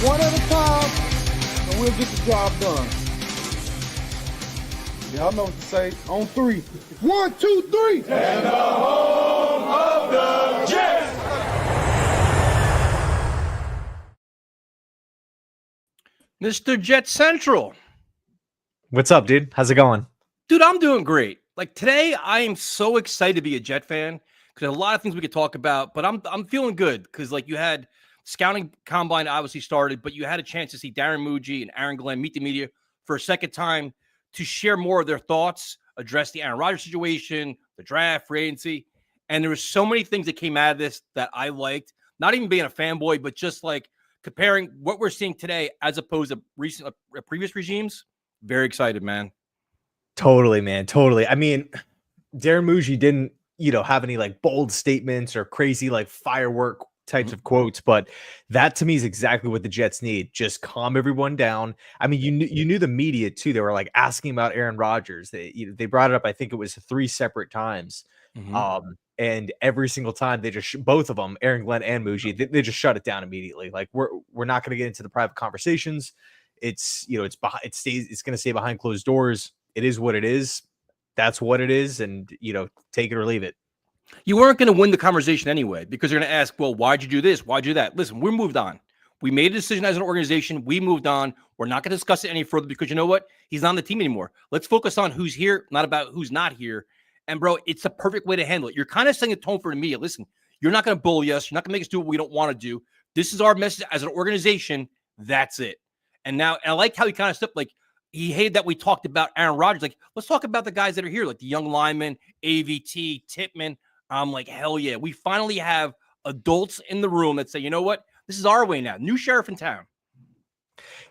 one at a time, and we'll get the job done. Y'all know what to say. On three. 1, 2, 3. And the home of the Jets. Mr. Jet Central. What's up, dude? How's it going? Dude, I'm doing great. Like today, I am so excited to be a Jet fan because a lot of things we could talk about, but I'm feeling good because like you had scouting combine obviously started, but you had a chance to see Darren Muji and Aaron Glenn meet the media for a second time to share more of their thoughts, address the Aaron Rodgers situation, the draft, free agency, and there were so many things that came out of this that I liked. Not even being a fanboy, but just like comparing what we're seeing today as opposed to previous regimes. Very excited, man. Totally, man. Totally. I mean, Darren Muji didn't, have any like bold statements or crazy like firework types of quotes, but that to me is exactly what the Jets need. Just calm everyone down. I mean, you knew the media too. They were like asking about Aaron Rodgers. They brought it up. I think it was 3 separate times. And every single time they just both of them, Aaron Glenn and Muji, they just shut it down immediately. Like we're not going to get into the private conversations. It's it's going to stay behind closed doors. It is what it is. That's what it is, and take it or leave it. You weren't going to win the conversation anyway because you're going to ask, well, why'd you do this? Why'd you do that? Listen, we're moved on. We made a decision as an organization. We moved on. We're not going to discuss it any further because you know what? He's not on the team anymore. Let's focus on who's here, not about who's not here. And bro, it's the perfect way to handle it. You're kind of setting a tone for the media. Listen, you're not going to bully us. You're not going to make us do what we don't want to do. This is our message as an organization. That's it. And I like how he kind of stepped like he hated that we talked about Aaron Rodgers. Like, let's talk about the guys that are here, like the young linemen, AVT, Tippmann. I'm like, hell yeah. We finally have adults in the room that say, you know what? This is our way now. New sheriff in town.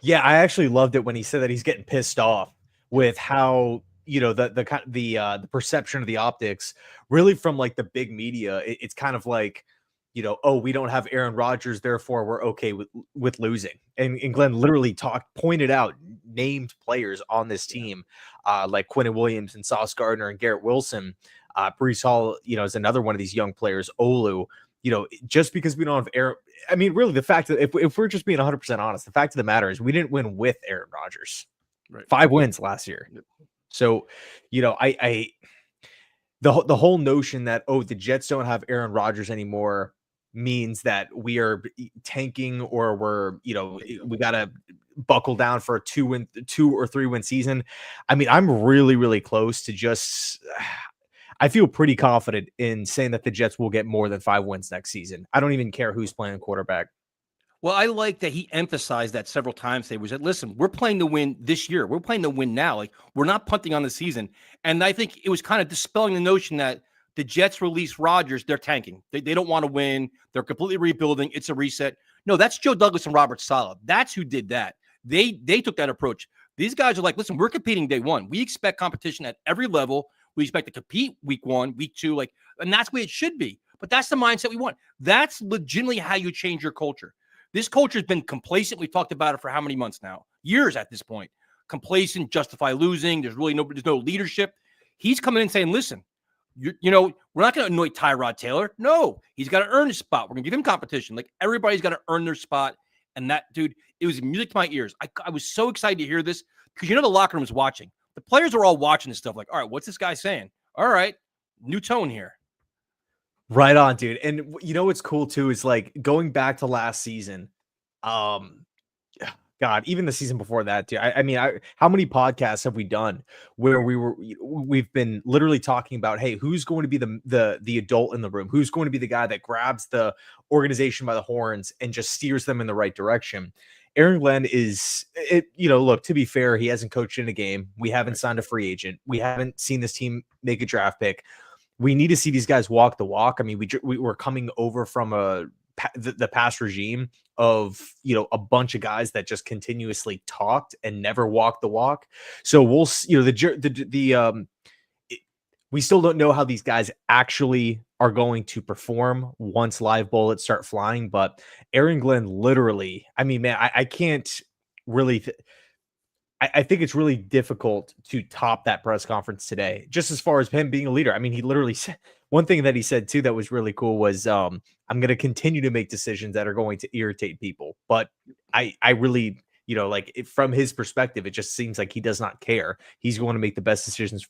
Yeah, I actually loved it when he said that he's getting pissed off with how, the perception of the optics really from like the big media. It's kind of like, oh, we don't have Aaron Rodgers, therefore we're okay with losing. And Glenn literally pointed out named players on this team, like Quinnen Williams and Sauce Gardner and Garrett Wilson. Breece Hall, is another one of these young players. Olu, just because we don't have Aaron. I mean, really, the fact that if we're just being 100% honest, the fact of the matter is we didn't win with Aaron Rodgers. Right. 5 wins last year. Yep. So, the whole notion that, oh, the Jets don't have Aaron Rodgers anymore means that we are tanking or we're, we got to buckle down for a 2 or 3 win season. I mean, I'm really, really close to just, I feel pretty confident in saying that the Jets will get more than 5 wins next season. I don't even care who's playing quarterback. Well, I like that he emphasized that several times. They was that, listen, we're playing to win this year. We're playing to win now. Like, we're not punting on the season. And I think it was kind of dispelling the notion that the Jets release Rodgers, they're tanking. They don't want to win. They're completely rebuilding. It's a reset. No, that's Joe Douglas and Robert Saleh. That's who did that. They took that approach. These guys are like, listen, we're competing day one. We expect competition at every level. We expect to compete week 1, week 2, and that's the way it should be. But that's the mindset we want. That's legitimately how you change your culture. This culture has been complacent. We've talked about it for how many months now? Years at this point. Complacent, justify losing. There's no leadership. He's coming in saying, listen, we're not going to anoint Tyrod Taylor. No, he's got to earn his spot. We're going to give him competition. Like, everybody's got to earn their spot. And that, dude, it was music to my ears. I was so excited to hear this because the locker room was watching. The players are all watching this stuff like, all right, what's this guy saying? All right, new tone here. Right on, dude. And what's cool too is like going back to last season. God, even the season before that, too. I mean, how many podcasts have we done where we've been literally talking about, hey, who's going to be the adult in the room? Who's going to be the guy that grabs the organization by the horns and just steers them in the right direction? Aaron Glenn look, to be fair, he hasn't coached in a game. We haven't signed a free agent. We haven't seen this team make a draft pick. We need to see these guys walk the walk. I mean, we were coming over from the past regime of, a bunch of guys that just continuously talked and never walked the walk. So we'll, we still don't know how these guys actually are going to perform once live bullets start flying. But Aaron Glenn literally, I mean, man, I can't really I think it's really difficult to top that press conference today, just as far as him being a leader. I mean, he literally said one thing that he said too that was really cool was, I'm going to continue to make decisions that are going to irritate people. But I really, from his perspective, it just seems like he does not care. He's going to make the best decisions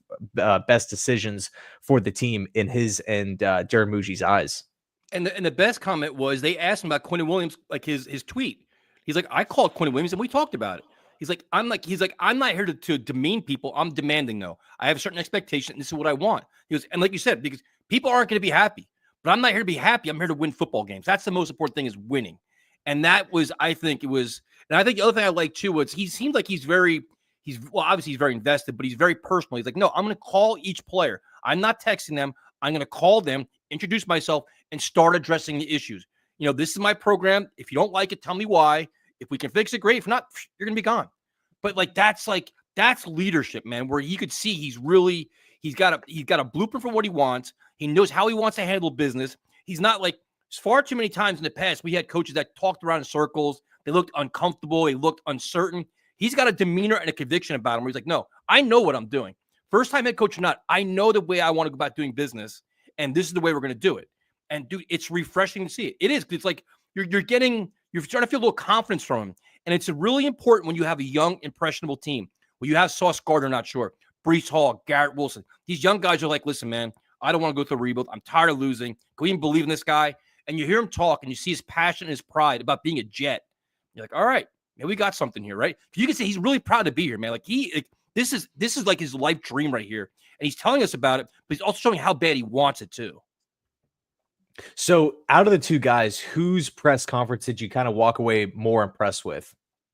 for the team in his and Jared Muji's eyes. And the best comment was they asked him about Quentin Williams, like his tweet. He's like, I called Quentin Williams and we talked about it. He's like, I'm not here to demean people. I'm demanding though. I have a certain expectation. And this is what I want. He goes, and like you said, because people aren't going to be happy, but I'm not here to be happy. I'm here to win football games. That's the most important thing, is winning. And that was, I think it was, and I think the other thing I like too was he seems like obviously he's very invested, but he's very personal. He's like, no, I'm going to call each player. I'm not texting them. I'm going to call them, introduce myself, and start addressing the issues. This is my program. If you don't like it, tell me why. If we can fix it, great. If not, you're going to be gone. But that's leadership, man, where you could see he's got a blueprint for what he wants. He knows how he wants to handle business. He's not like, far too many times in the past, we had coaches that talked around in circles. They looked uncomfortable. They looked uncertain. He's got a demeanor and a conviction about him where he's like, no, I know what I'm doing. First time head coach or not, I know the way I want to go about doing business, and this is the way we're going to do it. And dude, it's refreshing to see it. It is. It's like you're starting to feel a little confidence from him. And it's really important when you have a young, impressionable team. When you have Sauce Gardner, not sure, Breece Hall, Garrett Wilson. These young guys are like, listen, man, I don't want to go through a rebuild. I'm tired of losing. Can we even believe in this guy? And you hear him talk and you see his passion and his pride about being a Jet. You're like, all right, man, we got something here, right? You can say he's really proud to be here, man. Like this is like his life dream right here. And he's telling us about it, but he's also showing how bad he wants it too. So out of the two guys, whose press conference did you kind of walk away more impressed with?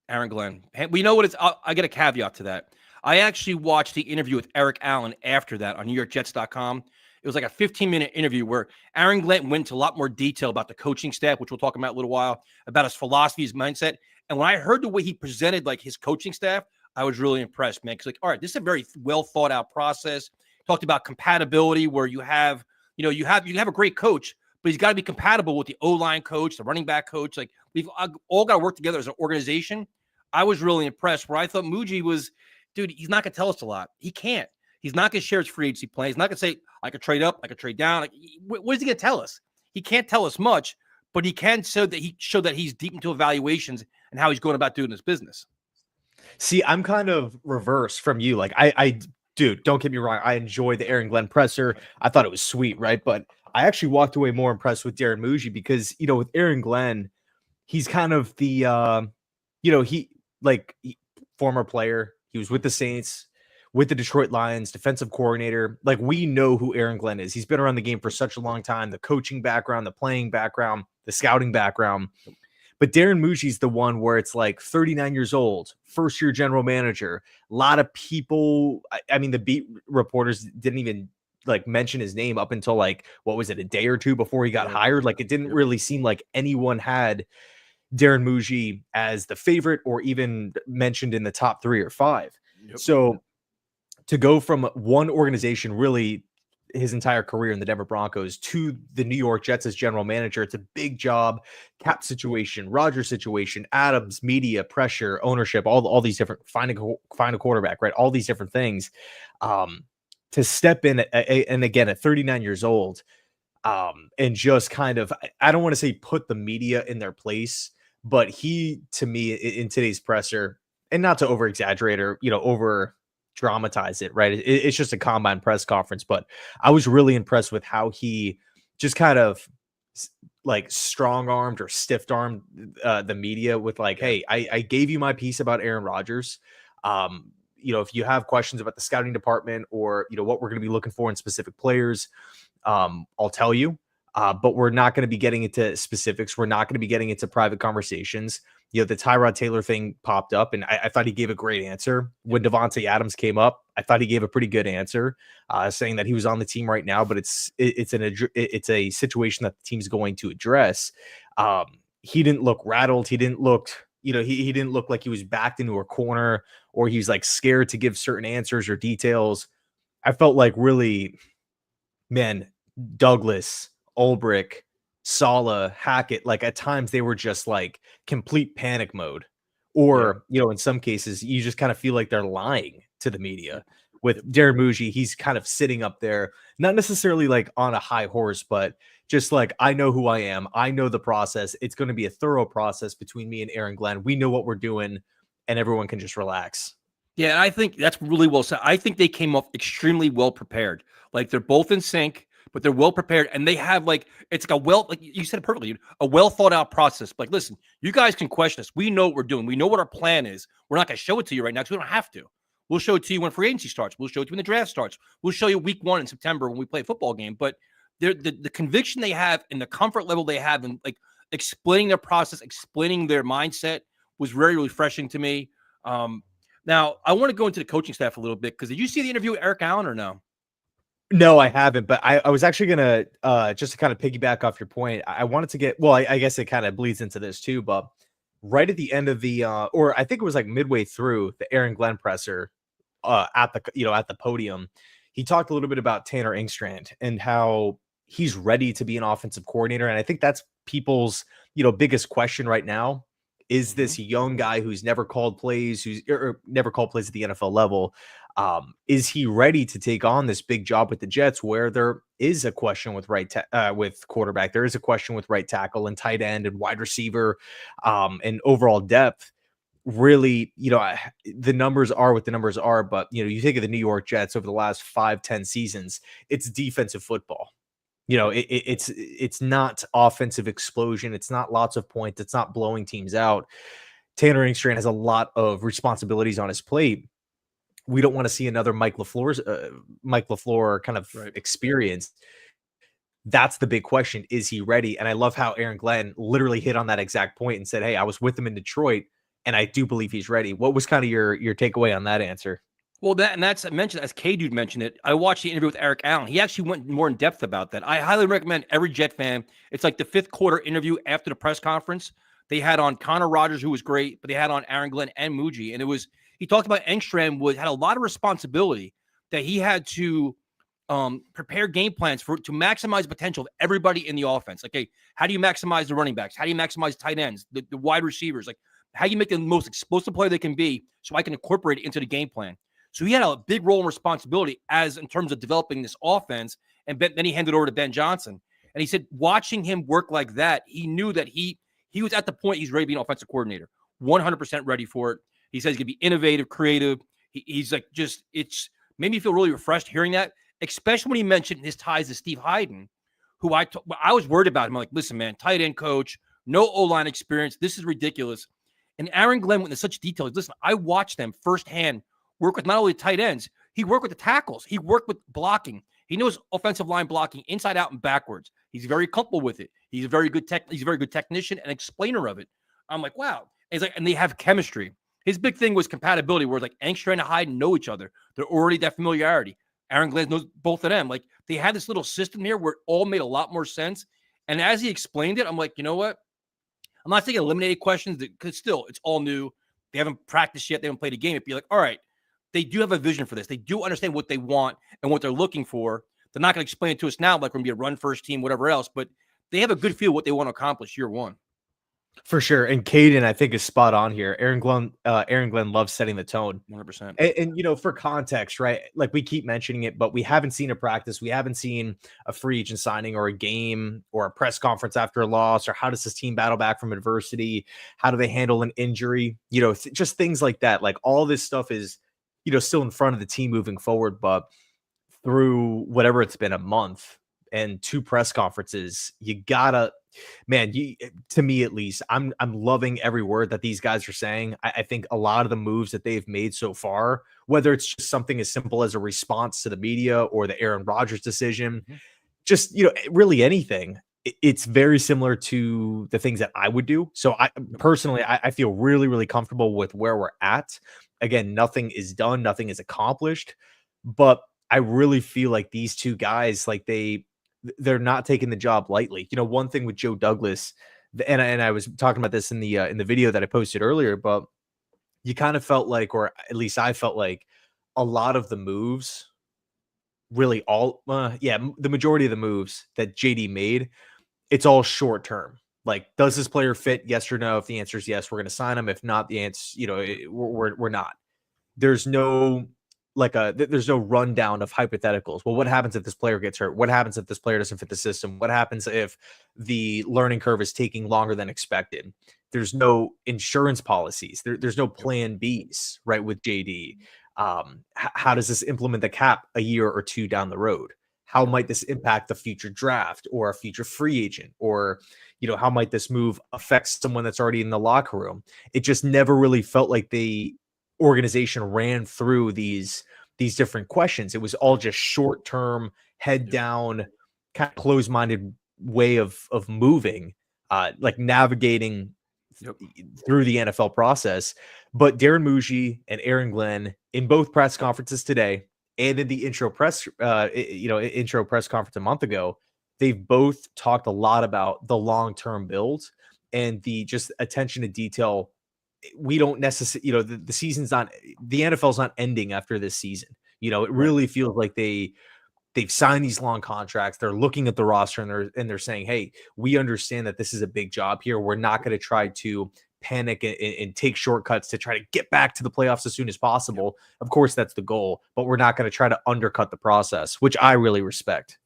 Aaron Glenn. We know what it's. I get a caveat to that. I actually watched the interview with Eric Allen after that on NewYorkJets.com. It was like a 15-minute interview where Aaron Glenn went into a lot more detail about the coaching staff, which we'll talk about in a little while, about his philosophy, his mindset. And when I heard the way he presented like his coaching staff, I was really impressed, man. Because like, all right, this is a very well thought out process. Talked about compatibility, where you have a great coach, but he's got to be compatible with the O-line coach, the running back coach. Like we've all got to work together as an organization. I was really impressed. Where I thought Muji was, dude, he's not going to tell us a lot. He can't. He's not going to share his free agency plan. He's not going to say, I could trade up, I could trade down. Like, what is he going to tell us? He can't tell us much, but he can show that he's deep into evaluations and how he's going about doing his business. See, I'm kind of reverse from you. Like dude, don't get me wrong. I enjoyed the Aaron Glenn presser. I thought it was sweet, right? But I actually walked away more impressed with Darren Muji because, with Aaron Glenn, he's kind of the, former player. He was with the Saints, with the Detroit Lions, defensive coordinator. Like, we know who Aaron Glenn is. He's been around the game for such a long time, the coaching background, the playing background, the scouting background. But Darren Muji's the one where it's like 39 years old, first-year general manager. A lot of people, I mean, the beat reporters didn't even mention his name up until a day or two before he got hired. Like, it didn't really seem like anyone had Darren Muji as the favorite or even mentioned in the top 3 or 5. Yep. So to go from one organization, really his entire career in the Denver Broncos, to the New York Jets as general manager, it's a big job, cap situation, Rodgers situation, Adams, media, pressure, ownership, all these different, find a quarterback, right? All these different things. To step in and again at 39 years old, and just kind of, I don't want to say put the media in their place, but he, to me, in today's presser, and not to over exaggerate or over dramatize it, right? It's just a combine press conference, but I was really impressed with how he just kind of strong armed or stiff armed the media with hey, I gave you my piece about Aaron Rodgers. If you have questions about the scouting department or, what we're going to be looking for in specific players, I'll tell you, but we're not going to be getting into specifics. We're not going to be getting into private conversations. The Tyrod Taylor thing popped up, and I thought he gave a great answer. When Devontae Adams came up, I thought he gave a pretty good answer, saying that he was on the team right now, but it's a situation that the team's going to address. He didn't look rattled. He didn't look, he didn't look like he was backed into a corner or he's scared to give certain answers or details. I felt like really, man, Douglas, Ulbrich, Saleh, Hackett, at times they were just complete panic mode or, in some cases, you just kind of feel like they're lying to the media. With Darren Muji, he's kind of sitting up there, not necessarily like on a high horse, but just like, I know who I am. I know the process. It's going to be a thorough process between me and Aaron Glenn. We know what we're doing, and everyone can just relax. Yeah, and I think that's really well said. I think they came off extremely well prepared. Like they're both in sync, but they're well prepared, and they have it's like like you said it perfectly, a well thought out process. Like, listen, you guys can question us. We know what we're doing. We know what our plan is. We're not going to show it to you right now because we don't have to. We'll show it to you when free agency starts. We'll show it to you when the draft starts. We'll show you week 1 in September when we play a football game. But the conviction they have and the comfort level they have in like explaining their process, explaining their mindset was very refreshing to me. Now, I want to go into the coaching staff a little bit because did you see the interview with Eric Allen or no? No, I haven't, but I was actually going to, just to kind of piggyback off your point, I wanted to get, well, I guess it kind of bleeds into this too, but right at the end of the, or I think it was like midway through the Aaron Glenn presser at the podium, he talked a little bit about Tanner Engstrand and how he's ready to be an offensive coordinator. And I think that's people's, biggest question right now. Is this young guy who's never called plays, or never called plays at the NFL level? Is he ready to take on this big job with the Jets, where there is a question with with quarterback, there is a question with right tackle and tight end and wide receiver, and overall depth? Really, the numbers are what the numbers are, but you think of the New York Jets over the last 5-10 seasons, it's defensive football. It's not offensive explosion. It's not lots of points. It's not blowing teams out. Tanner Engstrand has a lot of responsibilities on his plate. We don't want to see another Mike LaFleur kind of experience. That's the big question. Is he ready? And I love how Aaron Glenn literally hit on that exact point and said, hey, I was with him in Detroit, and I do believe he's ready. What was kind of your takeaway on that answer? Well, that's mentioned, as K-Dude mentioned it. I watched the interview with Eric Allen. He actually went more in depth about that. I highly recommend every Jet fan. It's like the 5th quarter interview after the press conference. They had on Connor Rogers, who was great, but they had on Aaron Glenn and Muji. And he talked about Engstrand had a lot of responsibility that he had to prepare game plans to maximize potential of everybody in the offense. Like, hey, how do you maximize the running backs? How do you maximize tight ends, the wide receivers? Like, how do you make the most explosive player they can be so I can incorporate it into the game plan? So he had a big role and responsibility in terms of developing this offense. And then he handed over to Ben Johnson. And he said, watching him work like that, he knew that he was at the point he's ready to be an offensive coordinator, 100% ready for it. He says he's going to be innovative, creative. He's like, it's made me feel really refreshed hearing that, especially when he mentioned his ties to Steve Hyden, who I was worried about him. I'm like, listen, man, tight end coach, no O-line experience. This is ridiculous. And Aaron Glenn went into such detail. Listen, I watched them firsthand work with not only tight ends, he worked with the tackles. He worked with blocking. He knows offensive line blocking inside out and backwards. He's very comfortable with it. He's a very good technician and explainer of it. I'm like, wow. And they have chemistry. His big thing was compatibility, where like Engstrand and Hyden know each other. They're already that familiarity. Aaron Glenn knows both of them. Like, they had this little system here where it all made a lot more sense. And as he explained it, I'm like, you know what? I'm not saying eliminated questions because still it's all new. They haven't practiced yet. They haven't played a game. It'd be like, all right, they do have a vision for this. They do understand what they want and what they're looking for. They're not going to explain it to us now like we're going to be a run first team, whatever else, but they have a good feel what they want to accomplish year one. For sure. And Caden, I think, is spot on here. Aaron Glenn loves setting the tone. 100%. And for context, right? Like, we keep mentioning it, but we haven't seen a practice. We haven't seen a free agent signing or a game or a press conference after a loss, or how does this team battle back from adversity? How do they handle an injury? Just things like that. Like, all this stuff is, still in front of the team moving forward, but through whatever it's been, a month and 2 press conferences, you gotta, man, to me at least, I'm loving every word that these guys are saying. I think a lot of the moves that they've made so far, whether it's just something as simple as a response to the media or the Aaron Rodgers decision, just, really anything, it's very similar to the things that I would do. So I personally, I feel really, really comfortable with where we're at. Again, nothing is done, nothing is accomplished, but I really feel like these 2 guys, like they're not taking the job lightly. One thing with Joe Douglas, and I was talking about this in the video that I posted earlier, but you kind of felt like, or at least I felt like, a lot of the moves, the majority of the moves that JD made, it's all short term. Like, does this player fit? Yes or no? If the answer is yes, we're going to sign him. If not, the answer, we're not. There's no there's no rundown of hypotheticals. Well, what happens if this player gets hurt? What happens if this player doesn't fit the system? What happens if the learning curve is taking longer than expected? There's no insurance policies. There's no plan Bs, right? With JD, how does this implement the cap a year or two down the road? How might this impact the future draft or a future free agent? Or, how might this move affect someone that's already in the locker room? It just never really felt like the organization ran through these different questions. It was all just short-term, head down, kind of closed-minded way of moving, like navigating through the NFL process. But Darren Muji and Aaron Glenn in both press conferences today and in the intro press conference a month ago, they've both talked a lot about the long-term build and the just attention to detail. We don't necessarily, the season's not, the NFL's not ending after this season. It really feels like they've signed these long contracts. They're looking at the roster and they're saying, hey, we understand that this is a big job here. We're not going to try to panic and take shortcuts to try to get back to the playoffs as soon as possible. Of course, that's the goal, but we're not going to try to undercut the process, which I really respect.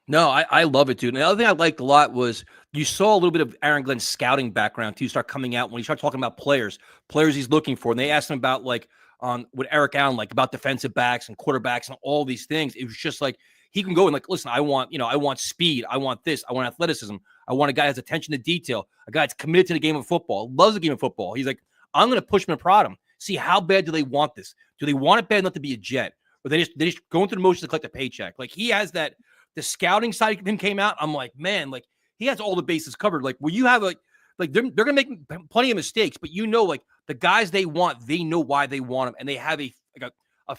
No, I love it, dude. And the other thing I liked a lot was you saw a little bit of Aaron Glenn's scouting background too start coming out when he started talking about players he's looking for. And they asked him about with Eric Allen, about defensive backs and quarterbacks and all these things. It was just like he can go and listen, I want speed, I want this, I want athleticism, I want a guy that has attention to detail, a guy that's committed to the game of football, loves the game of football. He's like, I'm going to push him and prod him. See, how bad do they want this? Do they want it bad enough to be a Jet, or they just going through the motions to collect a paycheck? Like he has that. The scouting side of him came out. I'm like, man, he has all the bases covered. Where you have they're gonna make plenty of mistakes, but the guys they want, they know why they want them, and they have a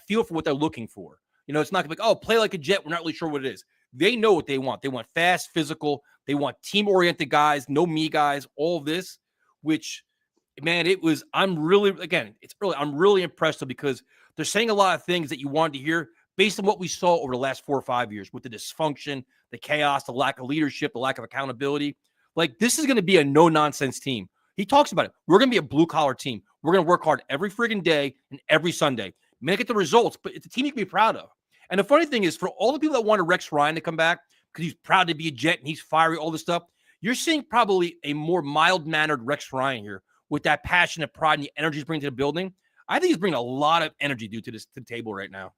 feel for what they're looking for. It's not like, oh, play like a Jet. We're not really sure what it is. They know what they want. They want fast, physical. They want team-oriented guys, no me guys. All this, which, man, it was. I'm really impressed with because they're saying a lot of things that you wanted to hear, based on what we saw over the last 4 or 5 years with the dysfunction, the chaos, the lack of leadership, the lack of accountability. This is going to be a no-nonsense team. He talks about it. We're going to be a blue-collar team. We're going to work hard every friggin' day and every Sunday. May not get the results, but it's a team you can be proud of. And the funny thing is, for all the people that wanted Rex Ryan to come back because he's proud to be a Jet and he's fiery, all this stuff, you're seeing probably a more mild-mannered Rex Ryan here with that passion and pride and the energy he's bringing to the building. I think he's bringing a lot of energy, dude, to the table right now.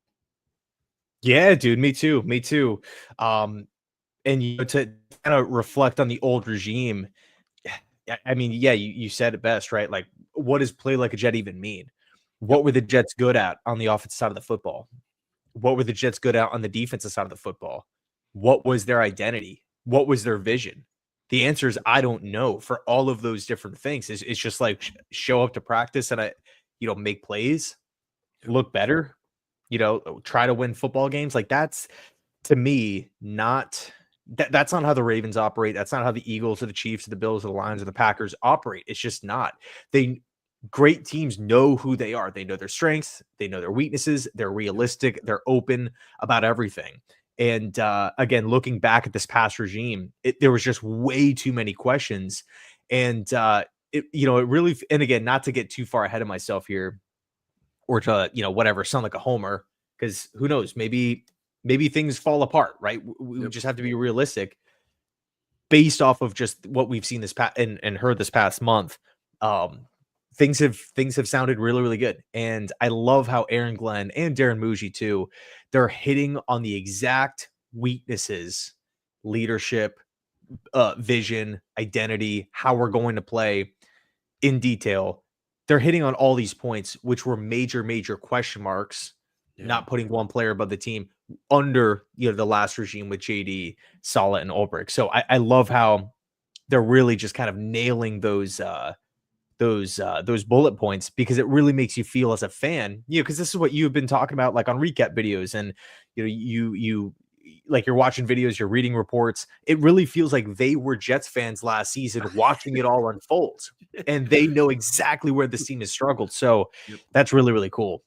Yeah, dude, me too. And to kind of reflect on the old regime, I mean, yeah, you said it best, right? What does play like a Jet even mean? What were the Jets good at on the offensive side of the football? What were the Jets good at on the defensive side of the football? What was their identity? What was their vision? The answer is I don't know for all of those different things. It's just show up to practice and make plays, look better, try to win football games. That's, to me, that's not how the Ravens operate. That's not how the Eagles or the Chiefs or the Bills or the Lions or the Packers operate. It's just not. Great teams know who they are. They know their strengths. They know their weaknesses. They're realistic. They're open about everything. And again, looking back at this past regime, there was just way too many questions. And it really, and again, not to get too far ahead of myself here, or to, whatever, sound like a homer, because who knows, maybe things fall apart, right? We just have to be realistic based off of just what we've seen this past and heard this past month. Things have sounded really, really good. And I love how Aaron Glenn and Darren Muji too, they're hitting on the exact weaknesses, leadership, vision, identity, how we're going to play in detail. They're hitting on all these points, which were major, major question marks, not putting one player above the team under, the last regime with JD, Saleh, and Ulbrich. So I love how they're really just kind of nailing those bullet points, because it really makes you feel as a fan, because this is what you've been talking about, on recap videos, and you you're watching videos, you're reading reports. It really feels like they were Jets fans last season watching it all unfold, and they know exactly where this team has struggled. So that's really, really cool.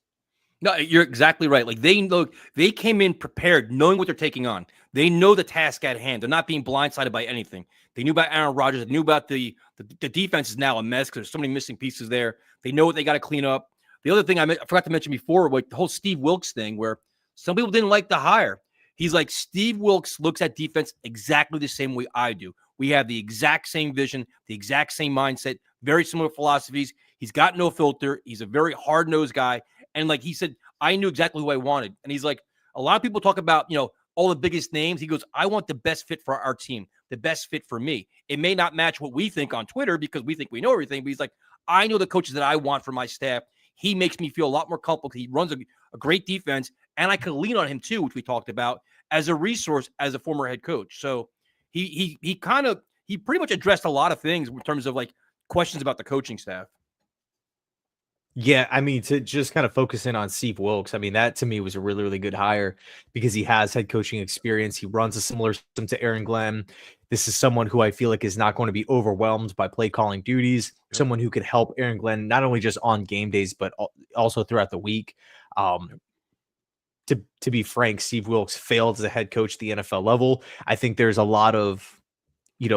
No, you're exactly right. They came in prepared, knowing what they're taking on. They know the task at hand. They're not being blindsided by anything. They knew about Aaron Rodgers. They knew about the defense is now a mess because there's so many missing pieces there. They know what they got to clean up. The other thing I forgot to mention before, like the whole Steve Wilks thing, where some people didn't like the hire. He's like, Steve Wilks looks at defense exactly the same way I do. We have the exact same vision, the exact same mindset, very similar philosophies. He's got no filter. He's a very hard-nosed guy. And like he said, I knew exactly who I wanted. And he's like, a lot of people talk about, all the biggest names. He goes, I want the best fit for our team, the best fit for me. It may not match what we think on Twitter because we think we know everything, but he's like, I know the coaches that I want for my staff. He makes me feel a lot more comfortable because he runs a great defense, and I could lean on him too, which we talked about, as a resource as a former head coach. So he pretty much addressed a lot of things in terms of like questions about the coaching staff. Yeah, I mean, to just kind of focus in on Steve Wilks, I mean, that to me was a really, really good hire because he has head coaching experience. He runs a similar system to Aaron Glenn. This is someone who I feel like is not going to be overwhelmed by play calling duties, someone who can help Aaron Glenn not only just on game days, but also throughout the week. To be frank, Steve Wilks failed as a head coach at the NFL level. I think there's a lot of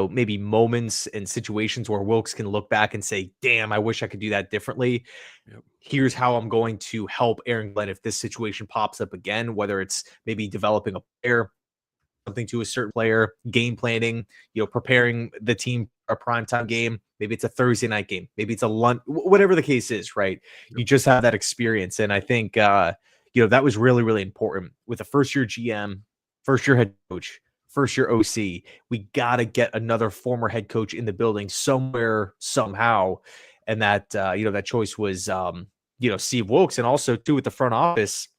maybe moments and situations where Wilks can look back and say, damn, I wish I could do that differently. Yep. Here's how I'm going to help Aaron Glenn if this situation pops up again, whether it's maybe developing a player, something to a certain player, game planning, preparing the team for a primetime game. Maybe it's a Thursday night game. Maybe it's a lunch, whatever the case is, right? Yep. You just have that experience. And I think, that was really, really important with a first-year GM, first-year head coach, first-year OC. We got to get another former head coach in the building somewhere, somehow. And that, that choice was, Steve Wilks. And also, too, with the front office,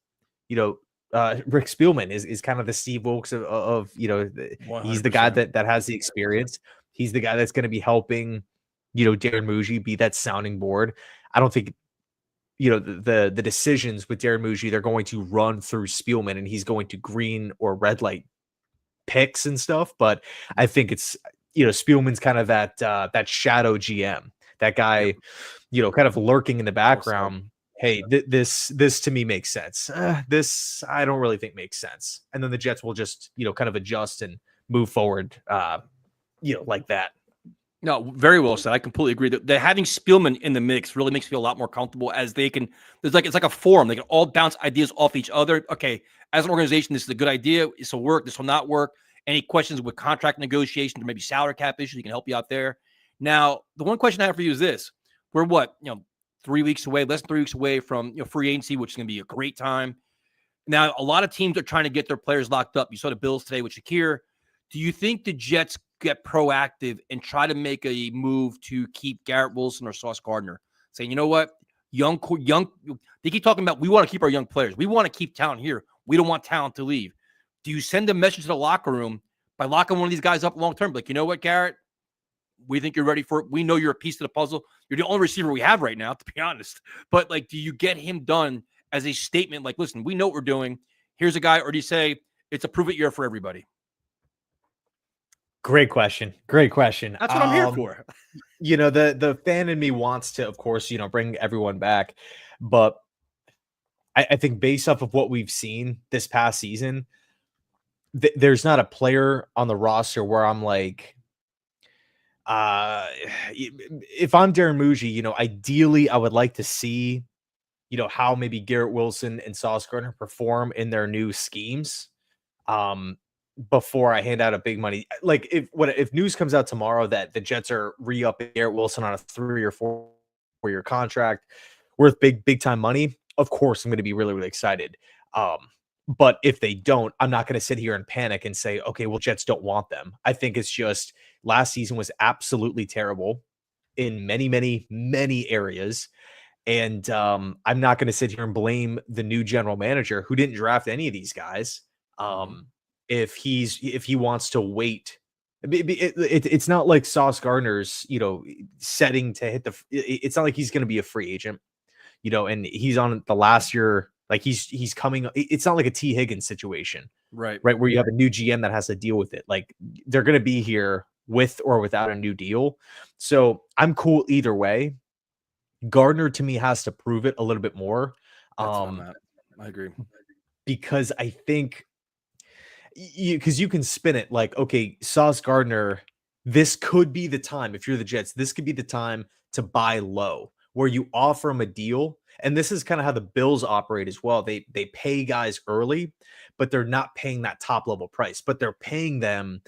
Rick Spielman is kind of the Steve Wilks of he's the guy that has the experience. He's the guy that's going to be helping, Darren Muji be that sounding board. I don't think, the decisions with Darren Muji, they're going to run through Spielman and he's going to green or red light picks and stuff. But I think it's, Spielman's kind of that shadow GM, that guy, kind of lurking in the background. Hey, this to me makes sense. This I don't really think makes sense. And then the Jets will just, kind of adjust and move forward, like that. No, very well said. I completely agree that having Spielman in the mix really makes me feel a lot more comfortable as it's like a forum. They can all bounce ideas off each other. Okay, as an organization, this is a good idea. This will work. This will not work. Any questions with contract negotiations or maybe salary cap issues, he can help you out there. Now, the one question I have for you is this. We're less than 3 weeks away from free agency, which is going to be a great time. Now, a lot of teams are trying to get their players locked up. You saw the Bills today with Shakir. Do you think the Jets get proactive and try to make a move to keep Garrett Wilson or Sauce Gardner? Saying, you know what? Young, they keep talking about we want to keep our young players. We want to keep talent here. We don't want talent to leave. Do you send a message to the locker room by locking one of these guys up long term? Like, you know what, Garrett? We think you're ready for it. We know you're a piece of the puzzle. You're the only receiver we have right now, to be honest. But, do you get him done as a statement like, listen, we know what we're doing. Here's a guy. Or do you say it's a prove it year for everybody? Great question. Great question. That's what I'm here for. The fan in me wants to, of course, bring everyone back. But I think based off of what we've seen this past season, there's not a player on the roster where I'm like, if I'm Darren Muji, ideally I would like to see, how maybe Garrett Wilson and Sauce Gardner perform in their new schemes. Before I hand out a big money, like if news comes out tomorrow that the Jets are re-upping Garrett Wilson on a 3 or 4 year contract worth big time money, of course I'm going to be really, really excited. But if they don't, I'm not going to sit here and panic and say, okay, well, Jets don't want them. I think it's just last season was absolutely terrible in many, many, many areas. And I'm not going to sit here and blame the new general manager who didn't draft any of these guys. If he wants to wait, it's not like Sauce Gardner's, setting to hit it's not like he's going to be a free agent, and he's on the last year, like he's coming. It's not like a T Higgins situation, right? Where you have a new GM that has to deal with it. Like they're going to be here with or without a new deal. So I'm cool either way. Gardner to me has to prove it a little bit more. I agree. Because I think, because you can spin it like, okay, Sauce Gardner this could be the time. If you're the Jets, this could be the time to buy low, where you offer them a deal. And this is kind of how the Bills operate as well. They pay guys early, but they're not paying that top level price, but they're paying them,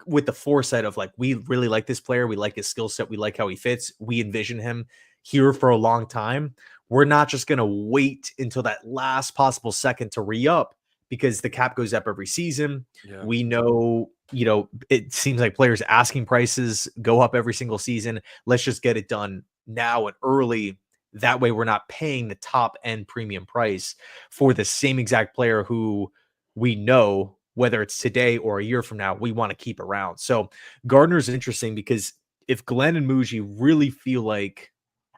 with the foresight of like, we really like this player, we like his skill set, we like how he fits, we envision him here for a long time. We're not just going to wait until that last possible second to re-up, because the cap goes up every season. Yeah. We know, it seems like players' asking prices go up every single season. Let's just get it done now and early. That way we're not paying the top end premium price for the same exact player who we know, whether it's today or a year from now, we want to keep around. So Gardner's interesting, because if Glenn and Muji really feel like,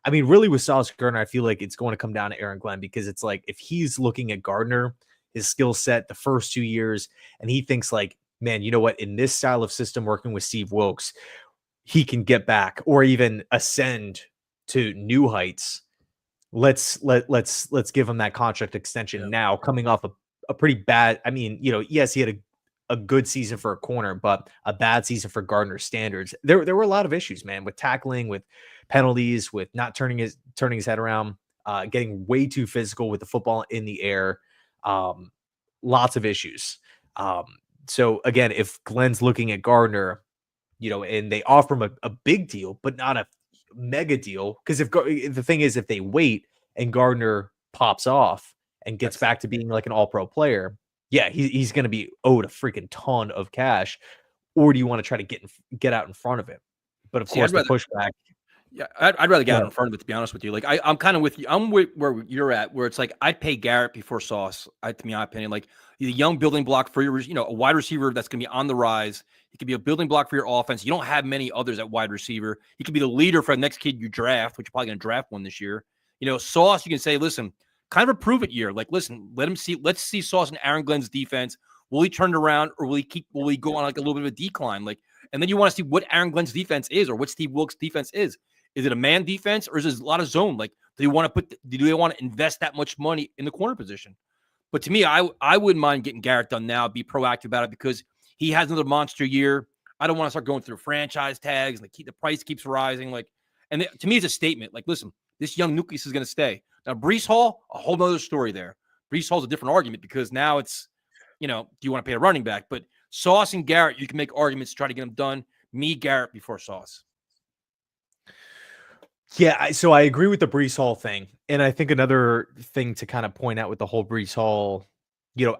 really with Sauce Gardner, I feel like it's going to come down to Aaron Glenn, because it's like, if he's looking at Gardner, his skill set the first 2 years, and he thinks like, man, you know what, in this style of system working with Steve Wilkes, he can get back or even ascend to new heights. Let's give him that contract extension now, coming off a pretty bad, yes, he had a good season for a corner, but a bad season for Gardner standards. There were a lot of issues, man, with tackling, with penalties, with not turning his head around, getting way too physical with the football in the air. Lots of issues. So again, if Glenn's looking at Gardner, and they offer him a big deal, but not a mega deal, because the thing is, if they wait and Gardner pops off and gets back to being like an all-pro player, yeah, he's going to be owed a freaking ton of cash. Or do you want to try to get out in front of it? But of course, the pushback. Yeah, I'd rather get out in front of it, to be honest with you. Like I'm kind of with you. I'm with where you're at, where it's like I'd pay Garrett before Sauce. To my opinion, like he's a young building block for your, a wide receiver that's going to be on the rise. He could be a building block for your offense. You don't have many others at wide receiver. He could be the leader for the next kid you draft, which you're probably going to draft one this year. Sauce, you can say, listen, kind of a prove it year. Like, listen, let's see Sauce and Aaron Glenn's defense. Will he turn it around, or will he go on like a little bit of a decline? Like, and then you want to see what Aaron Glenn's defense is, or what Steve Wilkes' defense is. Is it a man defense, or is it a lot of zone? Like, do they want to invest that much money in the corner position? But to me, I wouldn't mind getting Garrett done now, be proactive about it, because he has another monster year. I don't want to start going through franchise tags, and the price keeps rising. Like, and to me, it's a statement. Like, listen, this young nucleus is going to stay. Now, Breece Hall, a whole nother story there. Breece Hall's a different argument, because now it's, do you want to pay a running back? But Sauce and Garrett, you can make arguments to try to get them done. Me, Garrett before Sauce. Yeah, so I agree with the Breece Hall thing. And I think another thing to kind of point out with the whole Breece Hall,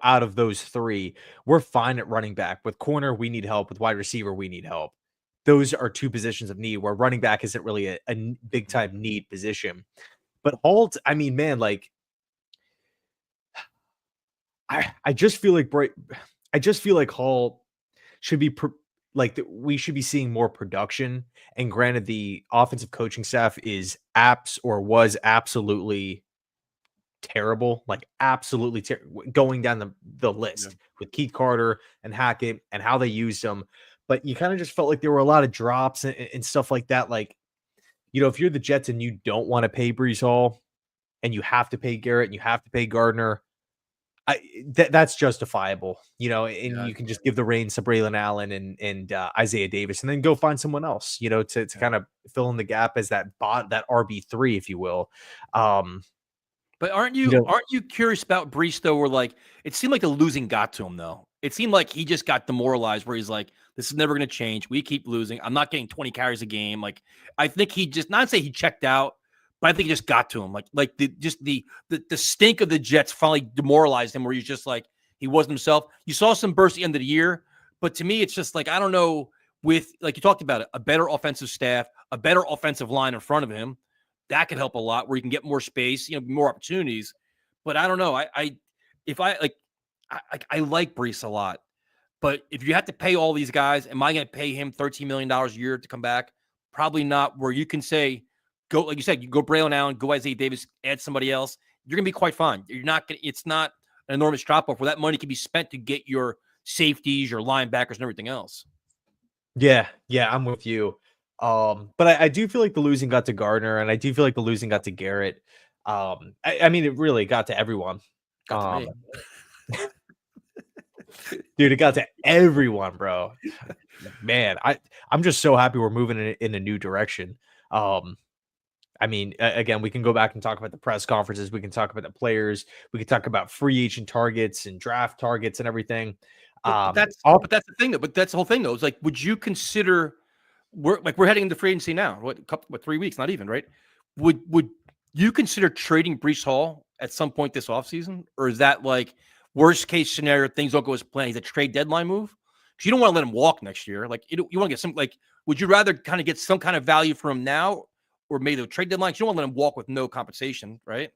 out of those three, we're fine at running back. With corner, we need help. With wide receiver, we need help. Those are two positions of need, where running back isn't really a big time need position. But Hall, man, like, I just feel like Hall should be we should be seeing more production. And granted, the offensive coaching staff was absolutely terrible, like absolutely going down the list with Keith Carter and Hackett and how they used them. But you kind of just felt like there were a lot of drops and stuff like that. Like, if you're the Jets and you don't want to pay Breece Hall, and you have to pay Garrett and you have to pay Gardner, that's justifiable, and you can just give the reins to Braylon Allen and Isaiah Davis, and then go find someone else, to kind of fill in the gap as that RB3, if you will. But aren't you curious about Breece though? Where like it seemed like the losing got to him though. It seemed like he just got demoralized, where he's like, "This is never going to change. We keep losing. I'm not getting 20 carries a game." Like, I think he just, not say he checked out, but I think it just got to him. Like the stink of the Jets finally demoralized him, where he's just like, he wasn't himself. You saw some bursts at the end of the year, but to me, it's just like, I don't know, with, like you talked about it, a better offensive staff, a better offensive line in front of him, that could help a lot, where you can get more space, more opportunities. But I don't know. I like Breece a lot, but if you have to pay all these guys, am I going to pay him $13 million a year to come back? Probably not. Where you can say, go, like you said, you go Braylon Allen, go Isaiah Davis, add somebody else. You're going to be quite fine. You're not going to, it's not an enormous drop off where that money can be spent to get your safeties, your linebackers, and everything else. Yeah, I'm with you. But I do feel like the losing got to Gardner, and I do feel like the losing got to Garrett. It really got to everyone. Got to me. Dude, it got to everyone, bro. Man, I'm just so happy we're moving in a new direction. I mean, again, we can go back and talk about the press conferences. We can talk about the players. We can talk about free agent targets and draft targets and everything. But that's I'll but that's the thing though. But that's the whole thing though. It's like, would you consider we're heading into free agency now? What 3 weeks? Not even, right? Would you consider trading Brees Hall at some point this offseason? Or is that like worst case scenario, things don't go as planned? He's a trade deadline move? Because you don't want to let him walk next year. Like you want to get some like, would you rather kind of get some kind of value for him now or maybe the trade deadline? 'Cause you don't want to let him walk with no compensation, right?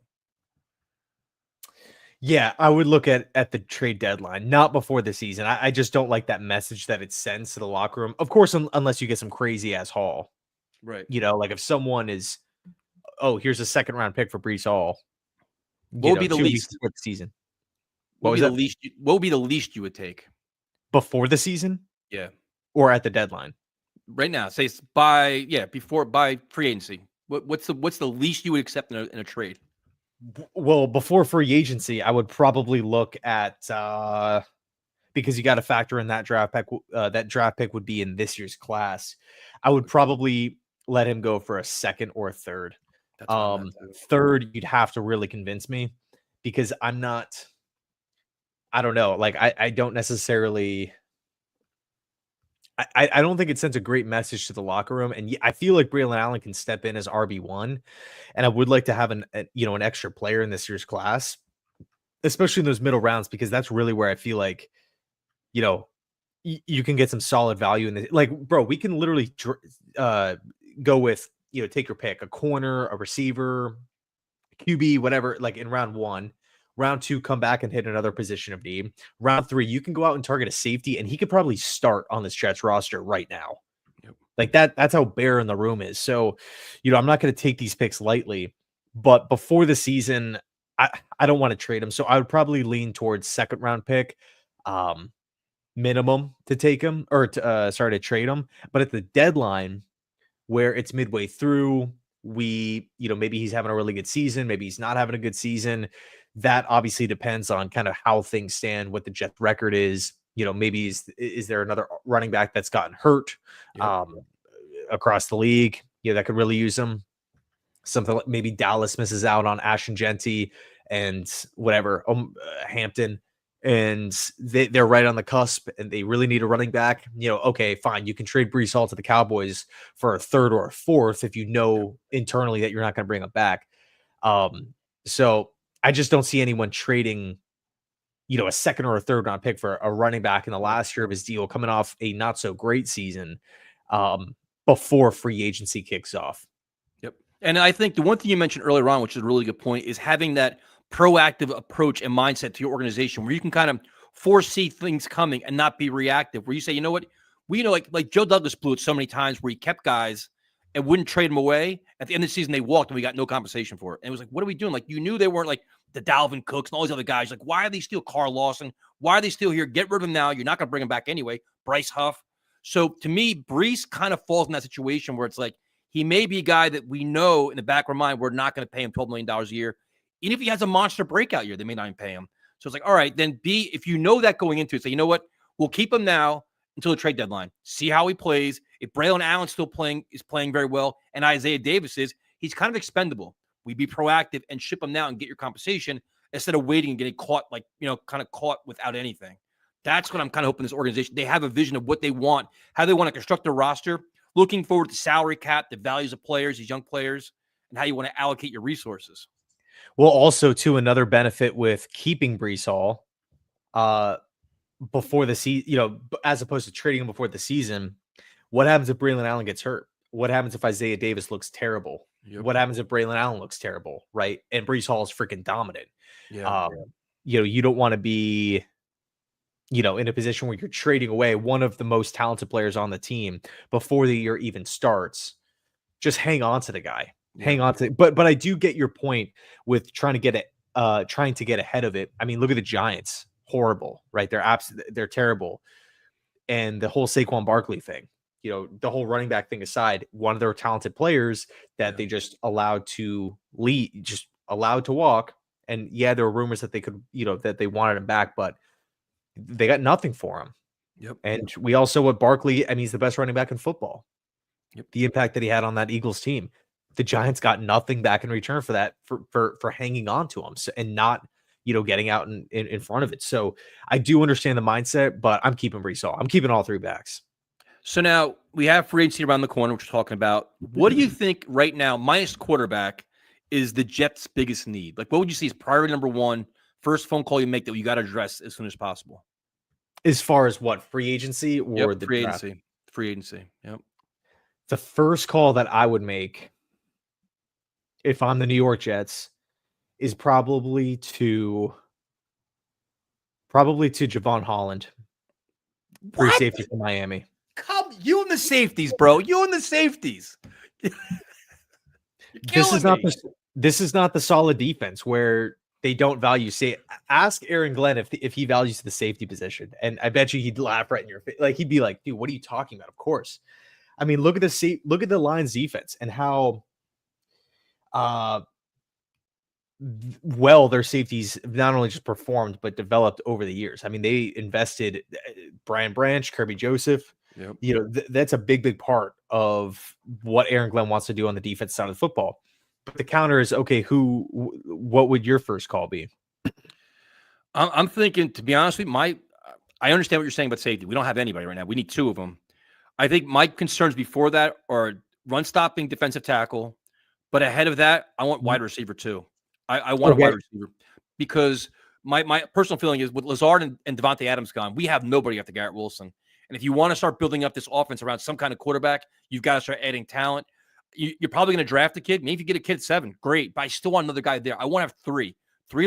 Yeah, I would look at the trade deadline, not before the season. I just don't like that message that it sends to the locker room. Of course, unless you get some crazy ass haul. Right. Like if someone is, oh, here's a second round pick for Brees Hall, What would be the 2 weeks least? before the season. What What would was be the that? least? What would be the least you would take? Before the season Yeah. or at the deadline? Right now, say before by free agency. What's the least you would accept in a trade? Well, before free agency, I would probably look at because you got to factor in that draft pick. That draft pick would be in this year's class. I would probably let him go for a second or a third. That's what I'm at too. Third, you'd have to really convince me because I'm not. I don't know. Like I don't necessarily. I don't think it sends a great message to the locker room, and I feel like Braylon Allen can step in as RB1, and I would like to have an extra player in this year's class, especially in those middle rounds, because that's really where I feel like you know you can get some solid value in the like, bro. We can literally go with take your pick, a corner, a receiver, QB, whatever, like in round one. Round two, come back and hit another position of need. Round three, you can go out and target a safety, and he could probably start on this Jets roster right now. Yep. Like that's how bare in the room is. So, I'm not going to take these picks lightly, but before the season, I don't want to trade him. So I would probably lean towards second round pick, minimum to take him or to trade him. But at the deadline, where it's midway through, maybe he's having a really good season, maybe he's not having a good season. That obviously depends on kind of how things stand, what the Jets record is. Maybe is there another running back that's gotten hurt Yep. across the league, that could really use him. Something like maybe Dallas misses out on Ashton Genty and whatever, Hampton, and they're right on the cusp and they really need a running back. Okay, fine. You can trade Brees Hall to the Cowboys for a third or a fourth if you know internally that you're not going to bring him back. So I just don't see anyone trading, a second or a third round pick for a running back in the last year of his deal, coming off a not so great season, before free agency kicks off. Yep. And I think the one thing you mentioned earlier on, which is a really good point, is having that proactive approach and mindset to your organization where you can kind of foresee things coming and not be reactive, where you say, you know what, we know like Joe Douglas blew it so many times where he kept guys and wouldn't trade them away. At the end of the season, they walked and we got no compensation for it. And it was like, what are we doing? Like, you knew they weren't like the Dalvin Cooks and all these other guys. Like, why are they still Carl Lawson? Why are they still here? Get rid of them now. You're not going to bring them back anyway. Bryce Huff. So to me, Brees kind of falls in that situation where it's like, he may be a guy that we know in the back of our mind, we're not going to pay him $12 million a year. Even if he has a monster breakout year, they may not even pay him. So it's like, all right, then if you know that going into it, say, you know what, we'll keep him now until the trade deadline. See how he plays. If Braylon Allen is playing very well, and Isaiah Davis he's kind of expendable. We be proactive and ship him now and get your compensation instead of waiting and getting caught, kind of caught without anything. That's what I'm kind of hoping this organization, they have a vision of what they want, how they want to construct their roster, looking forward to salary cap, the values of players, these young players, and how you want to allocate your resources. Well, also too, another benefit with keeping Brees Hall, before the season, as opposed to trading him before the season, what happens if Braylon Allen gets hurt? What happens if Isaiah Davis looks terrible? Yep. What happens if Braylon Allen looks terrible, right? And Brees Hall is freaking dominant. Yeah. You don't want to be, in a position where you're trading away one of the most talented players on the team before the year even starts. Just hang on to the guy. Yeah. Hang on to it. But I do get your point with trying to get ahead of it. I mean, look at the Giants. Horrible, right? They're terrible. And the whole Saquon Barkley thing, the whole running back thing aside, one of their talented players that they just allowed to lead, just allowed to walk. And yeah, there were rumors that they could, that they wanted him back, but they got nothing for him. Yep. And we also what Barkley, I mean, he's the best running back in football. Yep. The impact that he had on that Eagles team. The Giants got nothing back in return for that, for hanging on to him, and not, getting out in front of it. So I do understand the mindset, but I'm keeping Brees Hall. I'm keeping all three backs. So now we have free agency around the corner, which we're talking about. What do you think right now, minus quarterback, is the Jets' biggest need? Like, what would you see as priority number one, first phone call you make that you got to address as soon as possible? As far as what, free agency or the free draft? agency. Free agency. Yep. The first call that I would make if I'm the New York Jets is probably to Javon Holland, free What? safety from Miami. Come, you and the safeties, bro. You and the safeties. You're killing me. This is not the solid defense where they don't value. Say, ask Aaron Glenn if he values the safety position, and I bet you he'd laugh right in your face. Like, he'd be like, "Dude, what are you talking about?" Of course. I mean, look at the Lions defense and how well their safeties not only just performed but developed over the years. I mean, they invested Brian Branch, Kirby Joseph. Yep. That's a big part of what Aaron Glenn wants to do on the defense side of the football. But the counter is, okay, what would your first call be? I'm thinking, to be honest with you, I understand what you're saying about safety. We don't have anybody right now. We need two of them. I think my concerns before that are run stopping, defensive tackle, but ahead of that, I want wide receiver too. I want a wide receiver because my personal feeling is with Lazard and Devontae Adams gone, we have nobody after Garrett Wilson. And if you want to start building up this offense around some kind of quarterback, you've got to start adding talent. You're probably going to draft a kid. Maybe if you get a kid at 7, great. But I still want another guy there. I want to have three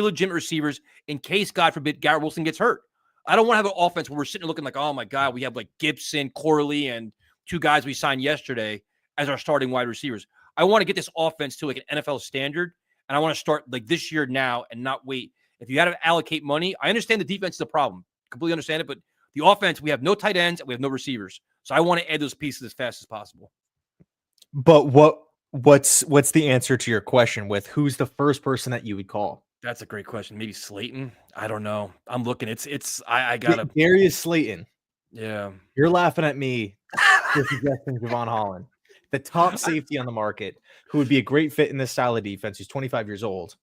legitimate receivers in case, God forbid, Garrett Wilson gets hurt. I don't want to have an offense where we're sitting looking like, oh my God, we have like Gibson, Corley, and 2 guys we signed yesterday as our starting wide receivers. I want to get this offense to like an NFL standard, and I want to start like this year now and not wait. If you had to allocate money, I understand the defense is a problem. Completely understand it, but the offense, we have no tight ends and we have no receivers. So I want to add those pieces as fast as possible. But what's the answer to your question with who's the first person that you would call? That's a great question. Maybe Slayton. I don't know. I'm looking. I gotta. Darius Slayton. Yeah. You're laughing at me for suggesting Javon Holland, the top safety on the market, who would be a great fit in this style of defense. Who's 25 years old.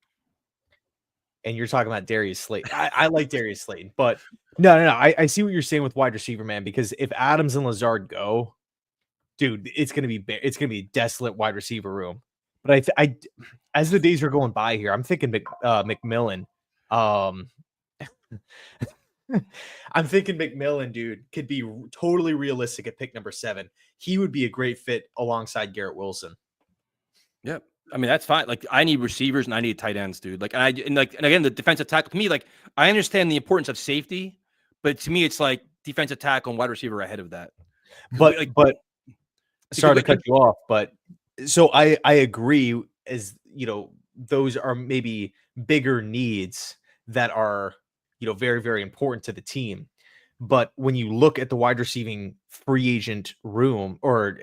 And you're talking about Darius Slayton. I like Darius Slayton, but no. I see what you're saying with wide receiver, man, because if Adams and Lazard go, dude, it's gonna be a desolate wide receiver room. But I as the days are going by here, I'm thinking McMillan. I'm thinking McMillan, dude, could be totally realistic at pick number 7. He would be a great fit alongside Garrett Wilson. Yep. I mean, that's fine. Like, I need receivers and I need tight ends, dude. Like, and again, the defensive tackle, to me, like, I understand the importance of safety, but to me, it's like defensive tackle and wide receiver ahead of that. But sorry to cut you off, but so I agree, as those are maybe bigger needs that are very, very important to the team. But when you look at the wide receiving free agent room or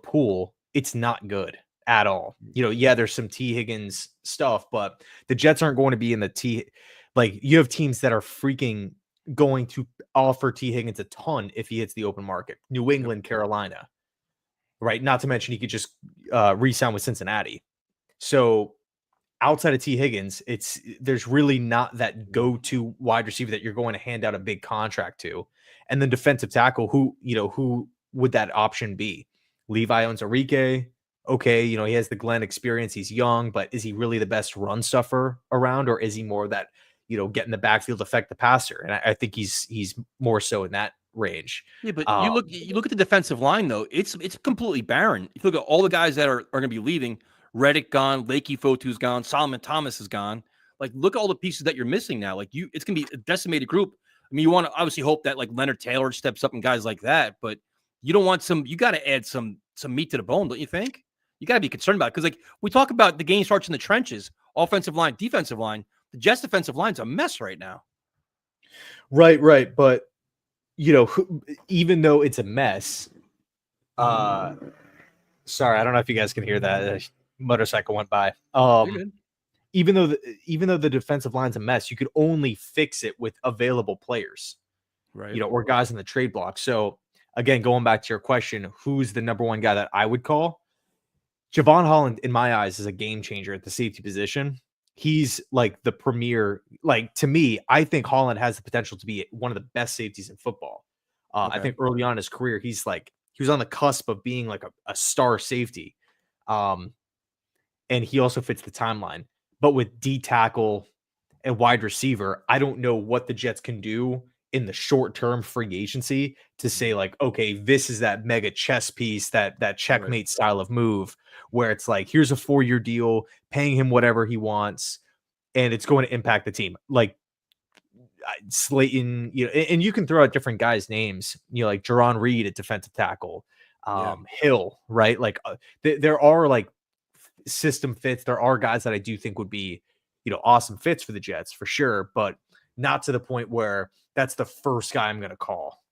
pool, it's not good at all. There's some T. Higgins stuff, but the Jets aren't going to be in the T. Like, you have teams that are freaking going to offer T. Higgins a ton if he hits the open market. New England, Carolina, right? Not to mention he could just re-sign with Cincinnati. So outside of T. Higgins, there's really not that go-to wide receiver that you're going to hand out a big contract to. And then defensive tackle, who would that option be? Levi Onwuzurike. Okay, he has the Glenn experience. He's young, but is he really the best run stuffer around, or is he more that get in the backfield, affect the passer? And I think he's more so in that range. Yeah, but you look at the defensive line though. It's completely barren. You look at all the guys that are going to be leaving. Reddick gone, Lakey Fotu's gone, Solomon Thomas is gone. Like, look at all the pieces that you're missing now. Like, it's going to be a decimated group. I mean, you want to obviously hope that like Leonard Taylor steps up and guys like that, but you don't want you got to add some meat to the bone, don't you think? You got to be concerned about it because, like, we talk about the game starts in the trenches, offensive line, defensive line. The Jets' defensive line's a mess right now. Right. But, even though it's a mess, sorry, I don't know if you guys can hear that. A motorcycle went by. Even though the defensive line's a mess, you could only fix it with available players. Right. or guys in the trade block. So again, going back to your question, who's the number one guy that I would call? Javon Holland, in my eyes, is a game changer at the safety position. He's like the premier. Like, to me, I think Holland has the potential to be one of the best safeties in football. I Okay. think early on in his career, he was on the cusp of being like a star safety. Um, and he also fits the timeline. But with D tackle and wide receiver, I don't know what the Jets can do in the short term free agency to say, like, okay, this is that mega chess piece, that Right. checkmate style of move where it's like, here's a 4-year deal, paying him whatever he wants, and it's going to impact the team. Like Slayton, and you can throw out different guys' names, like Jerron Reed at defensive tackle, Yeah. Hill, right? Like there are like system fits. There are guys that I do think would be, awesome fits for the Jets for sure, but not to the point where that's the first guy I'm going to call.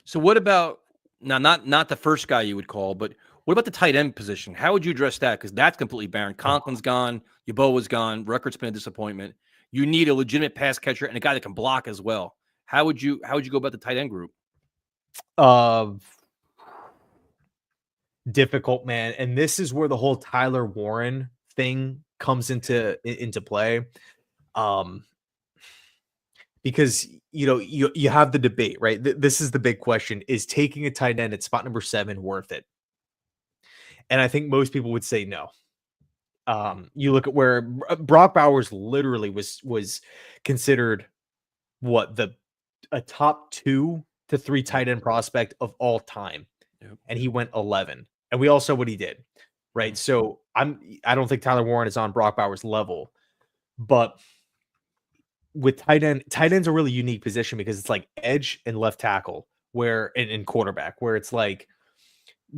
So what about now? Not the first guy you would call, but what about the tight end position? How would you address that? Because that's completely barren. Conklin's gone. Yeboah's gone. Ruckert's been a disappointment. You need a legitimate pass catcher and a guy that can block as well. How would you go about the tight end group? Difficult, man, and this is where the whole Tyler Warren thing comes into play. Because you have the debate, right? This is the big question: is taking a tight end at spot number 7 worth it? And I think most people would say no. You look at where Brock Bowers literally was considered a top 2 to 3 tight end prospect of all time, and he went 11. And we all saw what he did, right? So I don't think Tyler Warren is on Brock Bowers' level, but with tight ends are a really unique position because it's like edge and left tackle, where in quarterback, where it's like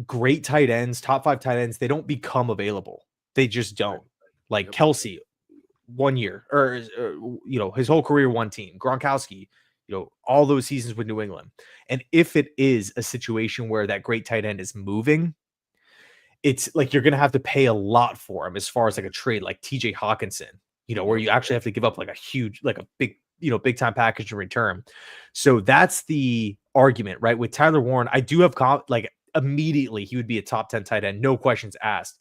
great tight ends, top 5 tight ends, they don't become available. They just don't. Like Kelsey, 1 year, or his whole career, one team. Gronkowski, all those seasons with New England. And if it is a situation where that great tight end is moving, it's like you're going to have to pay a lot for him as far as like a trade, like TJ Hawkinson, where you actually have to give up like a huge, like a big, big time package in return. So that's the argument, right? With Tyler Warren, I do have like immediately he would be a top 10 tight end, no questions asked.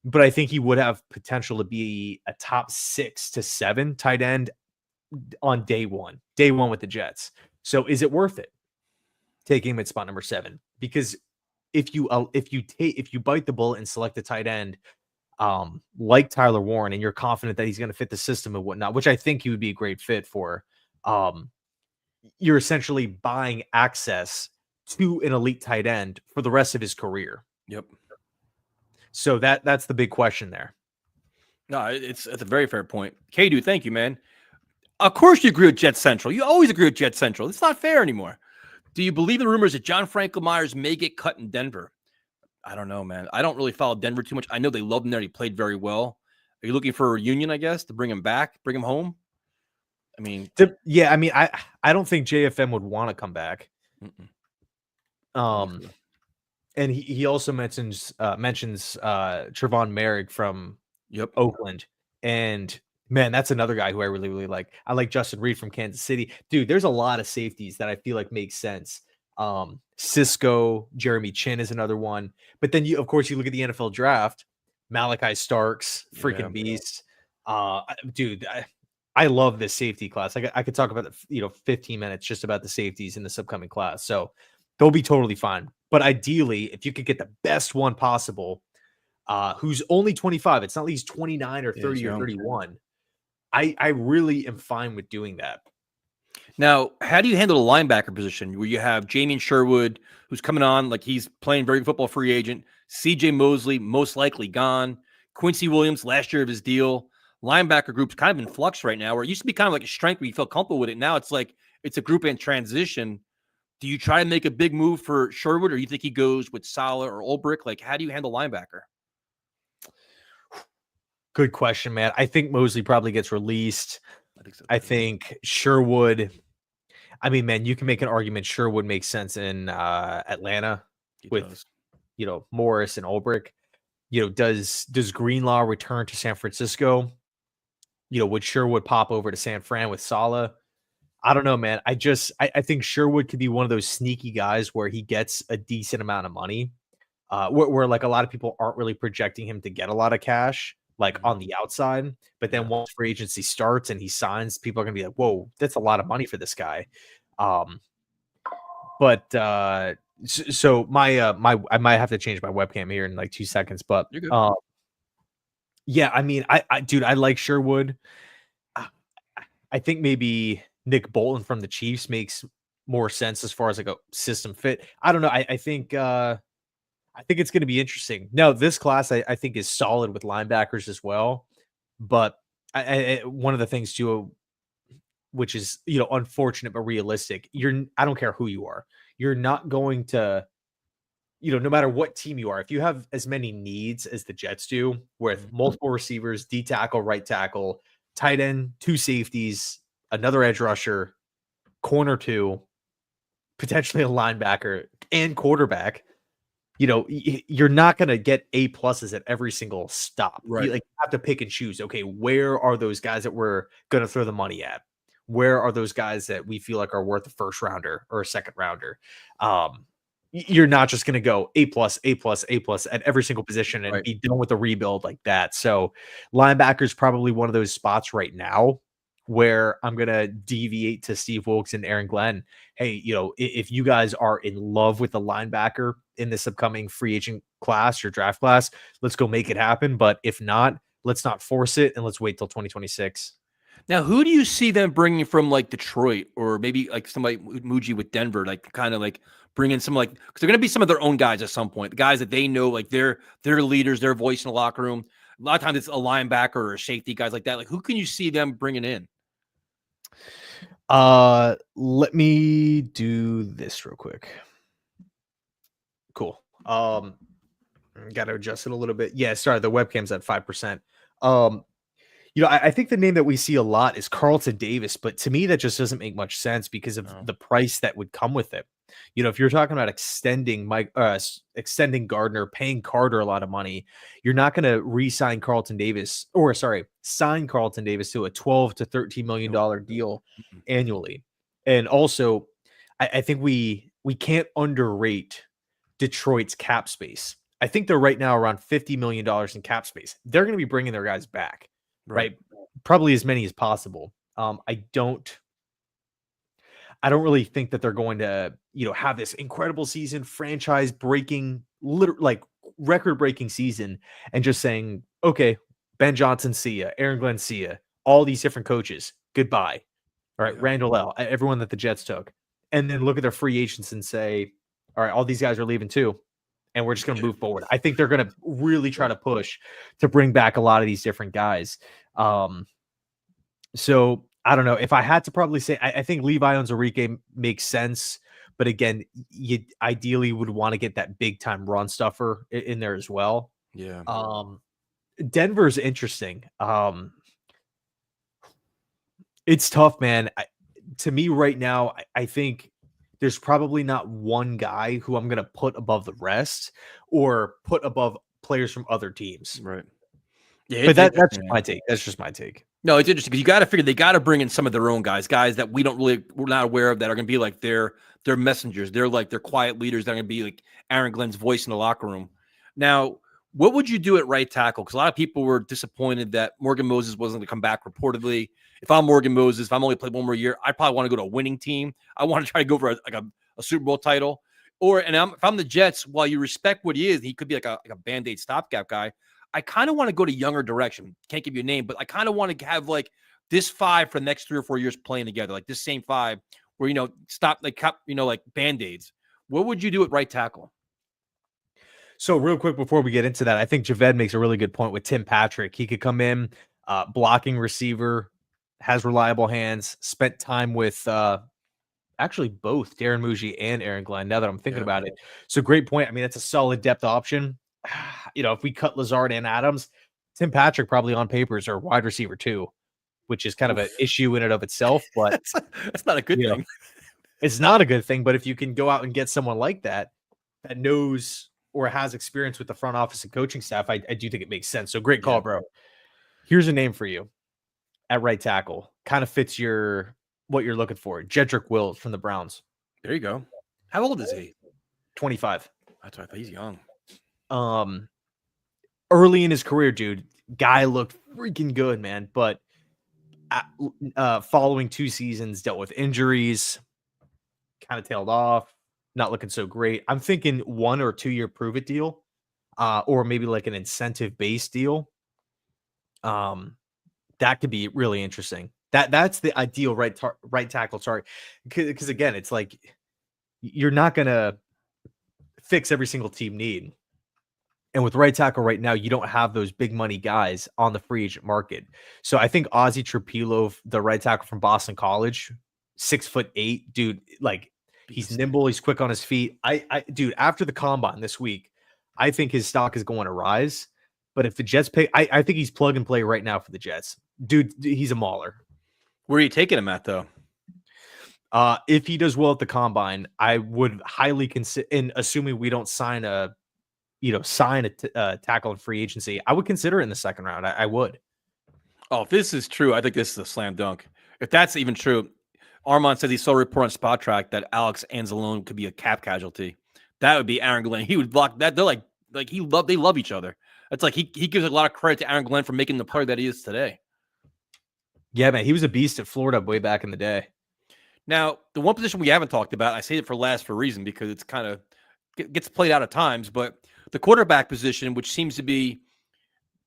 But I think he would have potential to be a top 6 to 7 tight end on day one with the Jets. So is it worth it taking him at spot number 7? Because if you bite the bullet and select a tight end like Tyler Warren, and you're confident that he's going to fit the system and whatnot, which I think he would be a great fit for, you're essentially buying access to an elite tight end for the rest of his career. Yep. So that's the big question there. No, it's a very fair point. K-Dude, thank you, man. Of course you agree with Jet Central. You always agree with Jet Central. It's not fair anymore. Do you believe the rumors that John Franklin Myers may get cut in Denver? I don't know, man. I don't really follow Denver too much. I know they loved him there. He played very well. Are you looking for a reunion, I guess, to bring him back, bring him home? I mean, I don't think JFM would want to come back. And he also mentions Trevon Merrick from Oakland. And man, that's another guy who I really, really like. I like Justin Reed from Kansas City. Dude, there's a lot of safeties that I feel like make sense. Cisco, Jeremy Chin is another one. But then of course, you look at the NFL draft, Malachi Starks, freaking beast. Dude, I love this safety class. I could talk about 15 minutes just about the safeties in this upcoming class. So they'll be totally fine. But ideally, if you could get the best one possible, who's only 25, it's not like he's 29 or 30 or 31. I really am fine with doing that. Now, how do you handle the linebacker position where you have Jamien Sherwood, who's coming on like he's playing very good football, free agent, CJ Mosley, most likely gone, Quincy Williams, last year of his deal. Linebacker group's kind of in flux right now, where it used to be kind of like a strength where you felt comfortable with it. Now it's like it's a group in transition. Do you try to make a big move for Sherwood, or you think he goes with Saleh or Ulbrich? Like, how do you handle linebacker? Good question, man. I think Mosley probably gets released. I think so. I think Sherwood. I mean, man, you can make an argument Sherwood makes sense in Atlanta with Morris and Ulbrich. Does Greenlaw return to San Francisco? Would Sherwood pop over to San Fran with Saleh? I don't know, man. I think Sherwood could be one of those sneaky guys where he gets a decent amount of money, where like a lot of people aren't really projecting him to get a lot of cash, like on the outside. But then Yeah. once free agency starts and he signs, people are gonna be like, "Whoa, that's a lot of money for this guy." Um, but so my I might have to change my webcam here in like 2 seconds, but You're good. yeah, I mean, dude, I like Sherwood. Uh, I think maybe Nick Bolton from the Chiefs makes more sense as far as like a system fit. I don't know. I think it's going to be interesting. No, this class I think is solid with linebackers as well. But one of the things too, which is unfortunate but realistic, I don't care who you are, you're not going to no matter what team you are, if you have as many needs as the Jets do, with multiple receivers, D tackle, right tackle, tight end, two safeties, another edge rusher, corner two, potentially a linebacker, and quarterback, you're not going to get A pluses at every single stop. Right. You have to pick and choose. Okay, where are those guys that we're going to throw the money at? Where are those guys that we feel like are worth a first rounder or a second rounder? You're not just going to go A plus, A plus, A plus at every single position and be done with the rebuild like that. So linebacker is probably one of those spots right now where I'm going to deviate to Steve Wilkes and Aaron Glenn. Hey, if you guys are in love with the linebacker in this upcoming free agent class or draft class, let's go make it happen. But if not, let's not force it and let's wait till 2026. Now, who do you see them bringing from like Detroit or maybe like somebody Muji with Denver, like kind of like bringing some like because they're going to be some of their own guys at some point, the guys that they know, like they're leaders, their voice in the locker room. A lot of times it's a linebacker or a safety, guys like that. Like who can you see them bringing in? Let me do this real quick. Cool. Got to adjust it a little bit. Yeah, sorry, the webcam's at 5%. I think the name that we see a lot is Carlton Davis, but to me that just doesn't make much sense because of the price that would come with it. If you're talking about extending Gardner, paying Carter a lot of money, you're not going to sign Carlton Davis to a $12 to $13 million deal annually. And also, I think we can't underrate Detroit's cap space. I think they're right now around $50 million in cap space. They're going to be bringing their guys back, right? Probably as many as possible. I don't really think that they're going to, have this incredible season, franchise breaking, record breaking season, and just saying, okay, Ben Johnson, see ya, Aaron Glenn, see ya, all these different coaches, goodbye. All right, Randall L, everyone that the Jets took, and then look at their free agents and say, all right, all these guys are leaving too, and we're just going to move forward. I think they're going to really try to push to bring back a lot of these different guys. So I don't know if I had to probably say, I think Levi Onwuzurike makes sense, but again, you ideally would want to get that big time run stuffer in there as well. Yeah. Denver's interesting. It's tough, man. To me right now, I think there's probably not one guy who I'm going to put above the rest or put above players from other teams. Right. Yeah, but that's just my take. That's just my take. No, it's interesting because you got to figure they got to bring in some of their own guys that we're not aware of that are going to be like their messengers. They're like their quiet leaders that are going to be like Aaron Glenn's voice in the locker room. Now, what would you do at right tackle? Because a lot of people were disappointed that Morgan Moses wasn't going to come back reportedly. If I'm Morgan Moses, if I'm only played one more year, I probably want to go to a winning team. I want to try to go for a Super Bowl title. If I'm the Jets, while you respect what he is, he could be like a Band-Aid stopgap guy. I kind of want to go to younger direction. Can't give you a name, but I kind of want to have like this five for the next 3 or 4 years playing together, like this same five where, stop like Band-Aids. What would you do at right tackle? So real quick before we get into that, I think Javed makes a really good point with Tim Patrick. He could come in, blocking receiver, has reliable hands, spent time with actually both Darren Muji and Aaron Glenn, now that I'm thinking about it. So great point. I mean, that's a solid depth option. If we cut Lazard and Adams, Tim Patrick probably on paper is our wide receiver too, which is kind of an issue in and of itself. But that's not a good thing. It's not a good thing. But if you can go out and get someone like that knows or has experience with the front office and coaching staff, I do think it makes sense. So great call, bro. Here's a name for you at right tackle. Kind of fits what you're looking for. Jedrick Wills from the Browns. There you go. How old is he? 25. That's what I thought. He's young. Early in his career, dude, guy looked freaking good, man. But following 2 seasons, dealt with injuries, kind of tailed off, not looking so great. I'm thinking 1 or 2 year prove it deal, or maybe like an incentive based deal. That could be really interesting. That's the ideal right tackle. Sorry, because again, it's like you're not gonna fix every single team need. And with right tackle right now, you don't have those big money guys on the free agent market. So I think Ozzie Trapilo, the right tackle from Boston College, 6'8", dude, like he's nimble, he's quick on his feet. Dude, after the combine this week, I think his stock is going to rise. But if the Jets pay, I think he's plug and play right now for the Jets. Dude, he's a mauler. Where are you taking him at, though? If he does well at the combine, I would highly consider, and assuming we don't sign a tackle in free agency, I would consider it in the second round. I would. Oh, if this is true, I think this is a slam dunk. If that's even true, Armand says he saw a report on Spot Track that Alex Anzalone could be a cap casualty. That would be Aaron Glenn. He would block that. They're like they love each other. It's like he gives a lot of credit to Aaron Glenn for making the player that he is today. Yeah, man, he was a beast at Florida way back in the day. Now, the one position we haven't talked about, I say it for last for a reason because it's kind of gets played out at times, but the quarterback position, which seems to be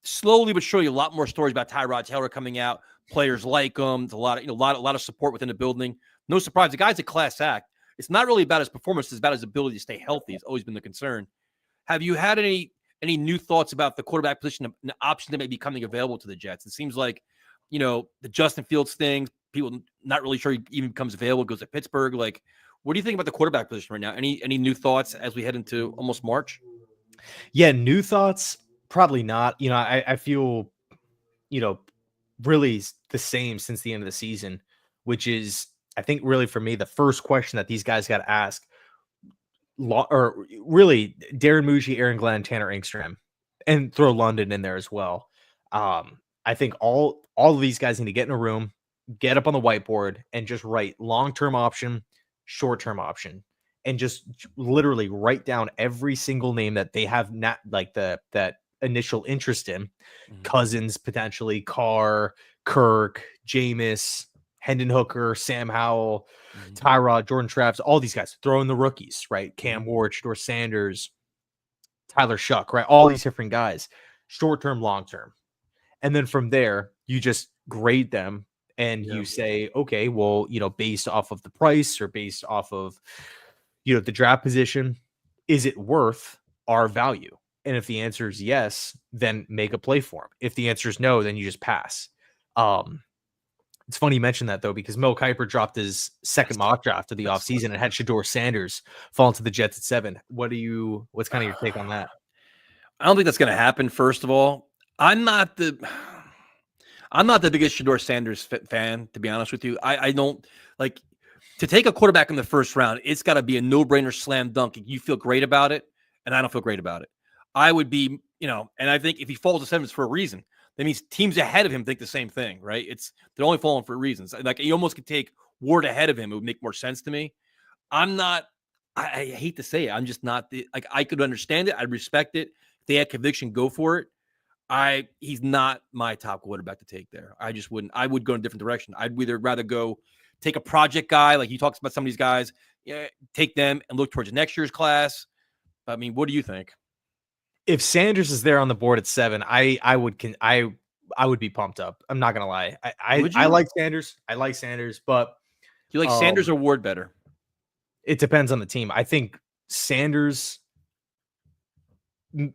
slowly but surely a lot more stories about Tyrod Taylor coming out. Players like him. It's a lot of support within the building. No surprise, the guy's a class act. It's not really about his performance; it's about his ability to stay healthy. It's always been the concern. Have you had any new thoughts about the quarterback position, an option that may be coming available to the Jets? It seems like, the Justin Fields thing, people not really sure he even becomes available, goes to Pittsburgh. Like, what do you think about the quarterback position right now? Any new thoughts as we head into almost March? Yeah, new thoughts, probably not. I feel, really the same since the end of the season, which is, I think, really for me, the first question that these guys got to ask, or really Darren Muji, Aaron Glenn, Tanner Engstrom, and throw London in there as well. I think all of these guys need to get in a room, get up on the whiteboard, and just write long-term option, short-term option, and just literally write down every single name that they have not like that initial interest in. Mm-hmm. Cousins, potentially, Carr, Kirk, Jameis, Hendon Hooker, Sam Howell, Tyrod, Jordan Travis, all these guys. Throw in the rookies, right? Cam Ward, Shador Sanders, Tyler Shuck, right? All these different guys, short-term, long-term. And then from there, you just grade them and you say, okay, well, based off of the price or based off of, the draft position, is it worth our value? And if the answer is yes, then make a play for him. If the answer is no, then you just pass. It's funny you mentioned that, though, because Mel Kiper dropped his second mock draft of the offseason and had Shador Sanders fall into the Jets at 7. What's kind of your take on that? I don't think that's going to happen, first of all. I'm not the biggest Shador Sanders fan, to be honest with you. I don't like to take a quarterback in the first round. It's got to be a no-brainer, slam dunk. You feel great about it, and I don't feel great about it. I would be, and I think if he falls to 7, it's for a reason. That means teams ahead of him think the same thing, right? They're only falling for reasons. Like, you almost could take Ward ahead of him. It would make more sense to me. I hate to say it. I'm just not I could understand it. I respect it. If they had conviction, go for it. He's not my top quarterback to take there. I just wouldn't. I would go in a different direction. I'd rather go take a project guy, like he talks about some of these guys, take them and look towards next year's class. I mean, what do you think? If Sanders is there on the board at 7, I would be pumped up. I'm not gonna lie. I like Sanders. I like Sanders, but you like Sanders or Ward better? It depends on the team. I think Sanders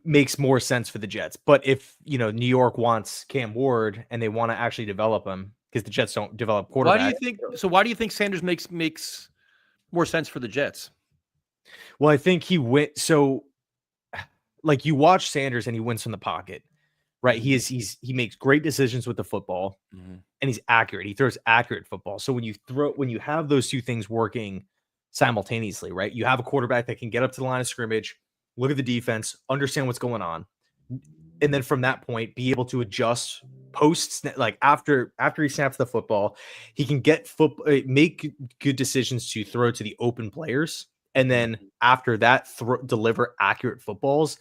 makes more sense for the Jets. But if New York wants Cam Ward and they want to actually develop him, because the Jets don't develop quarterbacks. Why do you think Sanders makes more sense for the Jets? Well, I think he went so. Like, you watch Sanders and he wins from the pocket, right? He makes great decisions with the football, and he's accurate. He throws accurate football. So when you have those two things working simultaneously, right? You have a quarterback that can get up to the line of scrimmage, look at the defense, understand what's going on, and then from that point be able to adjust post, like after he snaps the football, he can make good decisions to throw to the open players, and then after that deliver accurate footballs.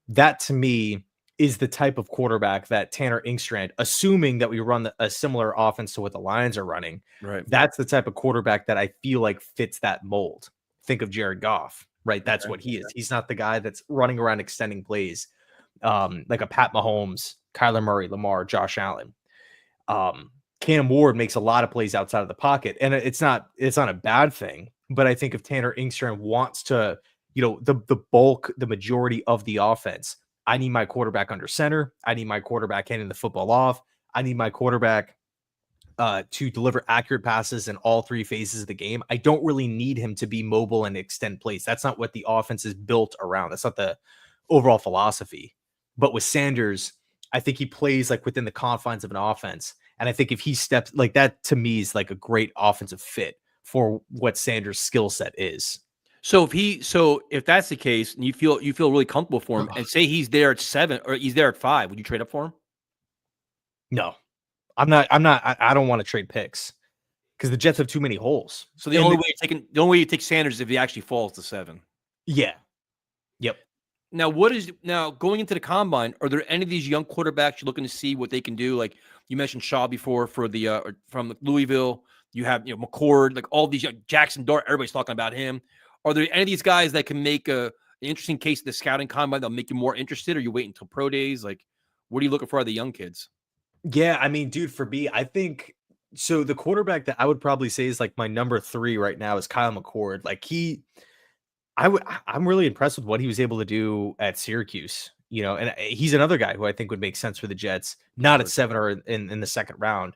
That to me is the type of quarterback that Tanner Inkstrand, assuming that we run a similar offense to what the Lions are running, Right. that's the type of quarterback that I feel like fits that mold. Think of Jared Goff, right? That's what he is. He's not the guy that's running around extending plays, like a Pat Mahomes, Kyler Murray, Lamar, Josh Allen. Cam Ward makes a lot of plays outside of the pocket, and it's not a bad thing. But I think if Tanner Inkstrand wants to, the majority of the offense, I need my quarterback under center. I need my quarterback handing the football off. I need my quarterback to deliver accurate passes in all three phases of the game. I don't really need him to be mobile and extend plays. That's not what the offense is built around. That's not the overall philosophy. But with Sanders, I think he plays like within the confines of an offense. And I think if he steps like that, to me, is like a great offensive fit for what Sanders' skill set is. So if that's the case, and you feel really comfortable for him, and say he's there at 7 or he's there at 5, would you trade up for him? No, I'm not. I don't want to trade picks because the Jets have too many holes. So the only way you take Sanders is if he actually falls to 7. Yeah. Yep. Now, going into the combine, are there any of these young quarterbacks you're looking to see what they can do? Like you mentioned Shaw before for the from Louisville. You have McCord, like all these Jackson Dart. Everybody's talking about him. Are there any of these guys that can make an interesting case in the scouting combine that'll make you more interested? Or you wait until pro days? Like, what are you looking for out of the young kids? Yeah, I mean, dude, for me, I think so. The quarterback that I would probably say is like my number 3 right now is Kyle McCord. Like I'm really impressed with what he was able to do at Syracuse. And he's another guy who I think would make sense for the Jets, not at 7 or in the second round.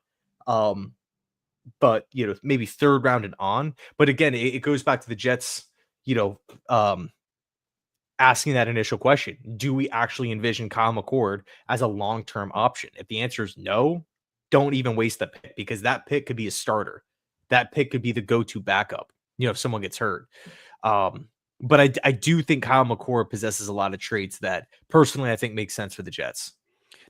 But maybe third round and on. But again, it goes back to the Jets, asking that initial question. Do we actually envision Kyle McCord as a long-term option? If the answer is no, don't even waste the pick, because that pick could be a starter. That pick could be the go-to backup, if someone gets hurt. But I do think Kyle McCord possesses a lot of traits that personally I think make sense for the Jets.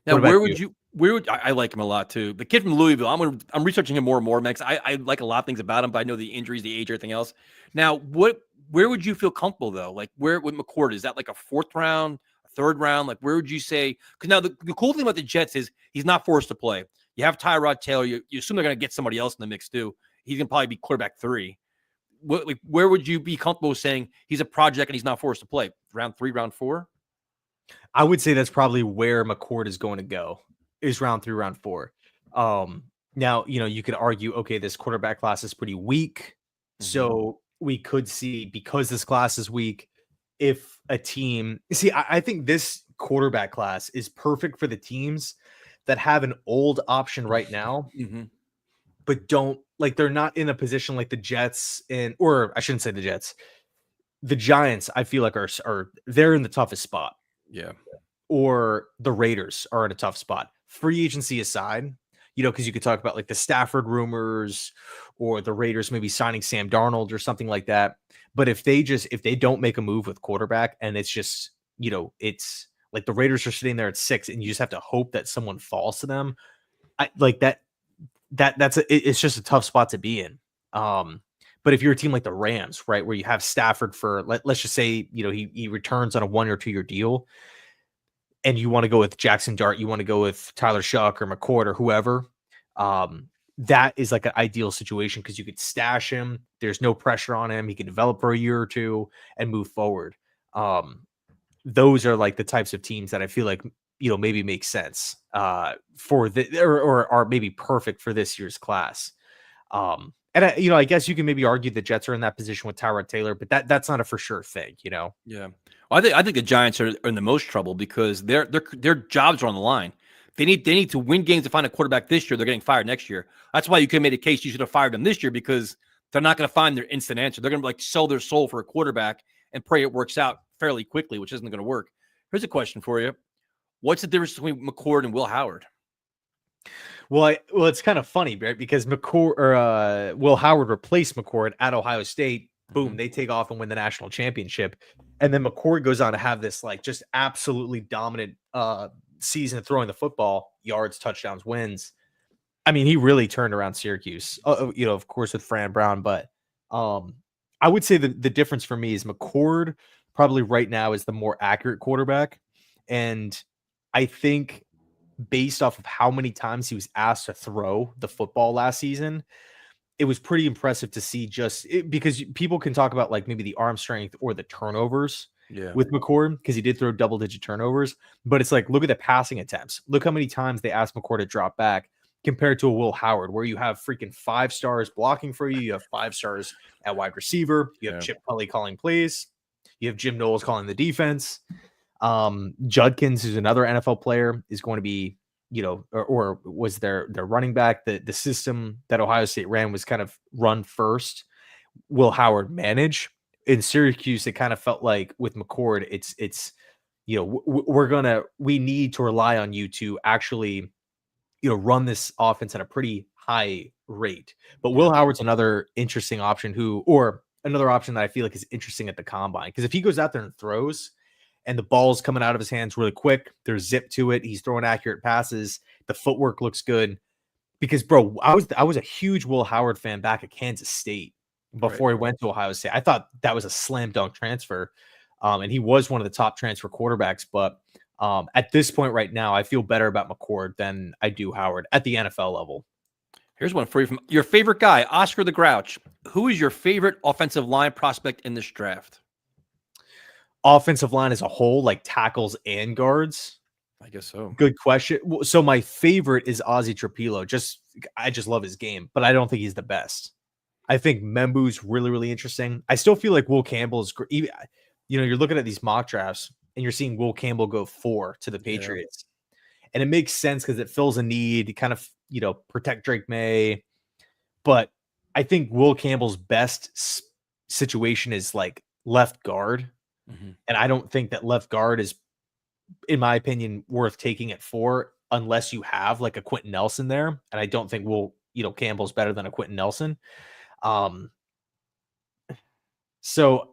Now, where would I like him a lot too? The kid from Louisville, I'm researching him more and more, Max. I like a lot of things about him, but I know the injuries, the age, everything else. Now, where would you feel comfortable though? Like where with McCord, is that like a 4th round, a 3rd round? Like where would you say? Because now the cool thing about the Jets is he's not forced to play. You have Tyrod Taylor. You assume they're going to get somebody else in the mix too. He's going to probably be quarterback 3. Where would you be comfortable saying he's a project and he's not forced to play? Round 3, round 4? I would say that's probably where McCord is going to go, is round 3, round 4. Now, you could argue, okay, this quarterback class is pretty weak. Mm-hmm. So we could see, because this class is weak, if a team, I think this quarterback class is perfect for the teams that have an old option right now, mm-hmm. but they're not in a position like the Jets or I shouldn't say the Jets. The Giants, I feel like are they're in the toughest spot. Yeah. Or the Raiders are in a tough spot. Free agency aside, because you could talk about like the Stafford rumors or the Raiders maybe signing Sam Darnold or something like that. But if they don't make a move with quarterback, and it's just, it's like the Raiders are sitting there at 6 and you just have to hope that someone falls to them. It's just a tough spot to be in. But if you're a team like the Rams, right, where you have Stafford for, let's just say, he returns on a 1 or 2 year deal, and you want to go with Jackson Dart, you want to go with Tyler Shuck or McCord or whoever, that is like an ideal situation because you could stash him. There's no pressure on him. He can develop for a year or 2 and move forward. Those are like the types of teams that I feel like, maybe make sense for or are maybe perfect for this year's class. And I guess you can maybe argue the Jets are in that position with Tyrod Taylor, but that's not a for sure thing, Yeah, well, I think the Giants are in the most trouble because their jobs are on the line. They need to win games to find a quarterback this year. They're getting fired next year. That's why you could have made a case you should have fired them this year, because they're not going to find their instant answer. They're going to sell their soul for a quarterback and pray it works out fairly quickly, which isn't going to work. Here's a question for you: what's the difference between McCord and Will Howard? Well, it's kind of funny, right? Because Will Howard replaced McCord at Ohio State. Boom, they take off and win the national championship. And then McCord goes on to have this just absolutely dominant season throwing the football, yards, touchdowns, wins. I mean, he really turned around Syracuse, of course, with Fran Brown. But I would say the difference for me is McCord probably right now is the more accurate quarterback. And I think based off of how many times he was asked to throw the football last season, it was pretty impressive to see because people can talk about like maybe the arm strength or the turnovers with McCord because he did throw double-digit turnovers. But it's like, look at the passing attempts. Look how many times they asked McCord to drop back compared to a Will Howard, where you have freaking 5 stars blocking for you. You have 5 stars at wide receiver. You have Chip Kelly calling plays. You have Jim Knowles calling the defense. Judkins, who's another NFL player, is going to be, or was their running back. The system that Ohio State ran was kind of run first. Will Howard manage. In Syracuse, it kind of felt like with McCord, it's we need to rely on you to actually, run this offense at a pretty high rate. But Will Howard's another interesting option or another option that I feel like is interesting at the combine. Because if he goes out there and throws and the ball's coming out of his hands really quick, there's zip to it, he's throwing accurate passes, the footwork looks good. Because, bro, I was a huge Will Howard fan back at Kansas State before he went to Ohio State. I thought that was a slam dunk transfer. And he was one of the top transfer quarterbacks. But at this point right now, I feel better about McCord than I do Howard at the NFL level. Here's one for you from your favorite guy, Oscar the Grouch. Who is your favorite offensive line prospect in this draft? Offensive line as a whole, like tackles and guards? I guess so. Good question. So my favorite is Ozzie Trapilo. I just love his game, but I don't think he's the best. I think Membu's really, really interesting. I still feel like Will Campbell is great. You're looking at these mock drafts and you're seeing Will Campbell go 4 to the Patriots. And it makes sense because it fills a need, kind of, protect Drake May. But I think Will Campbell's best situation is like left guard. Mm-hmm. And I don't think that left guard is, in my opinion, worth taking at 4 unless you have like a Quentin Nelson there. And I don't think Campbell's better than a Quentin Nelson. So,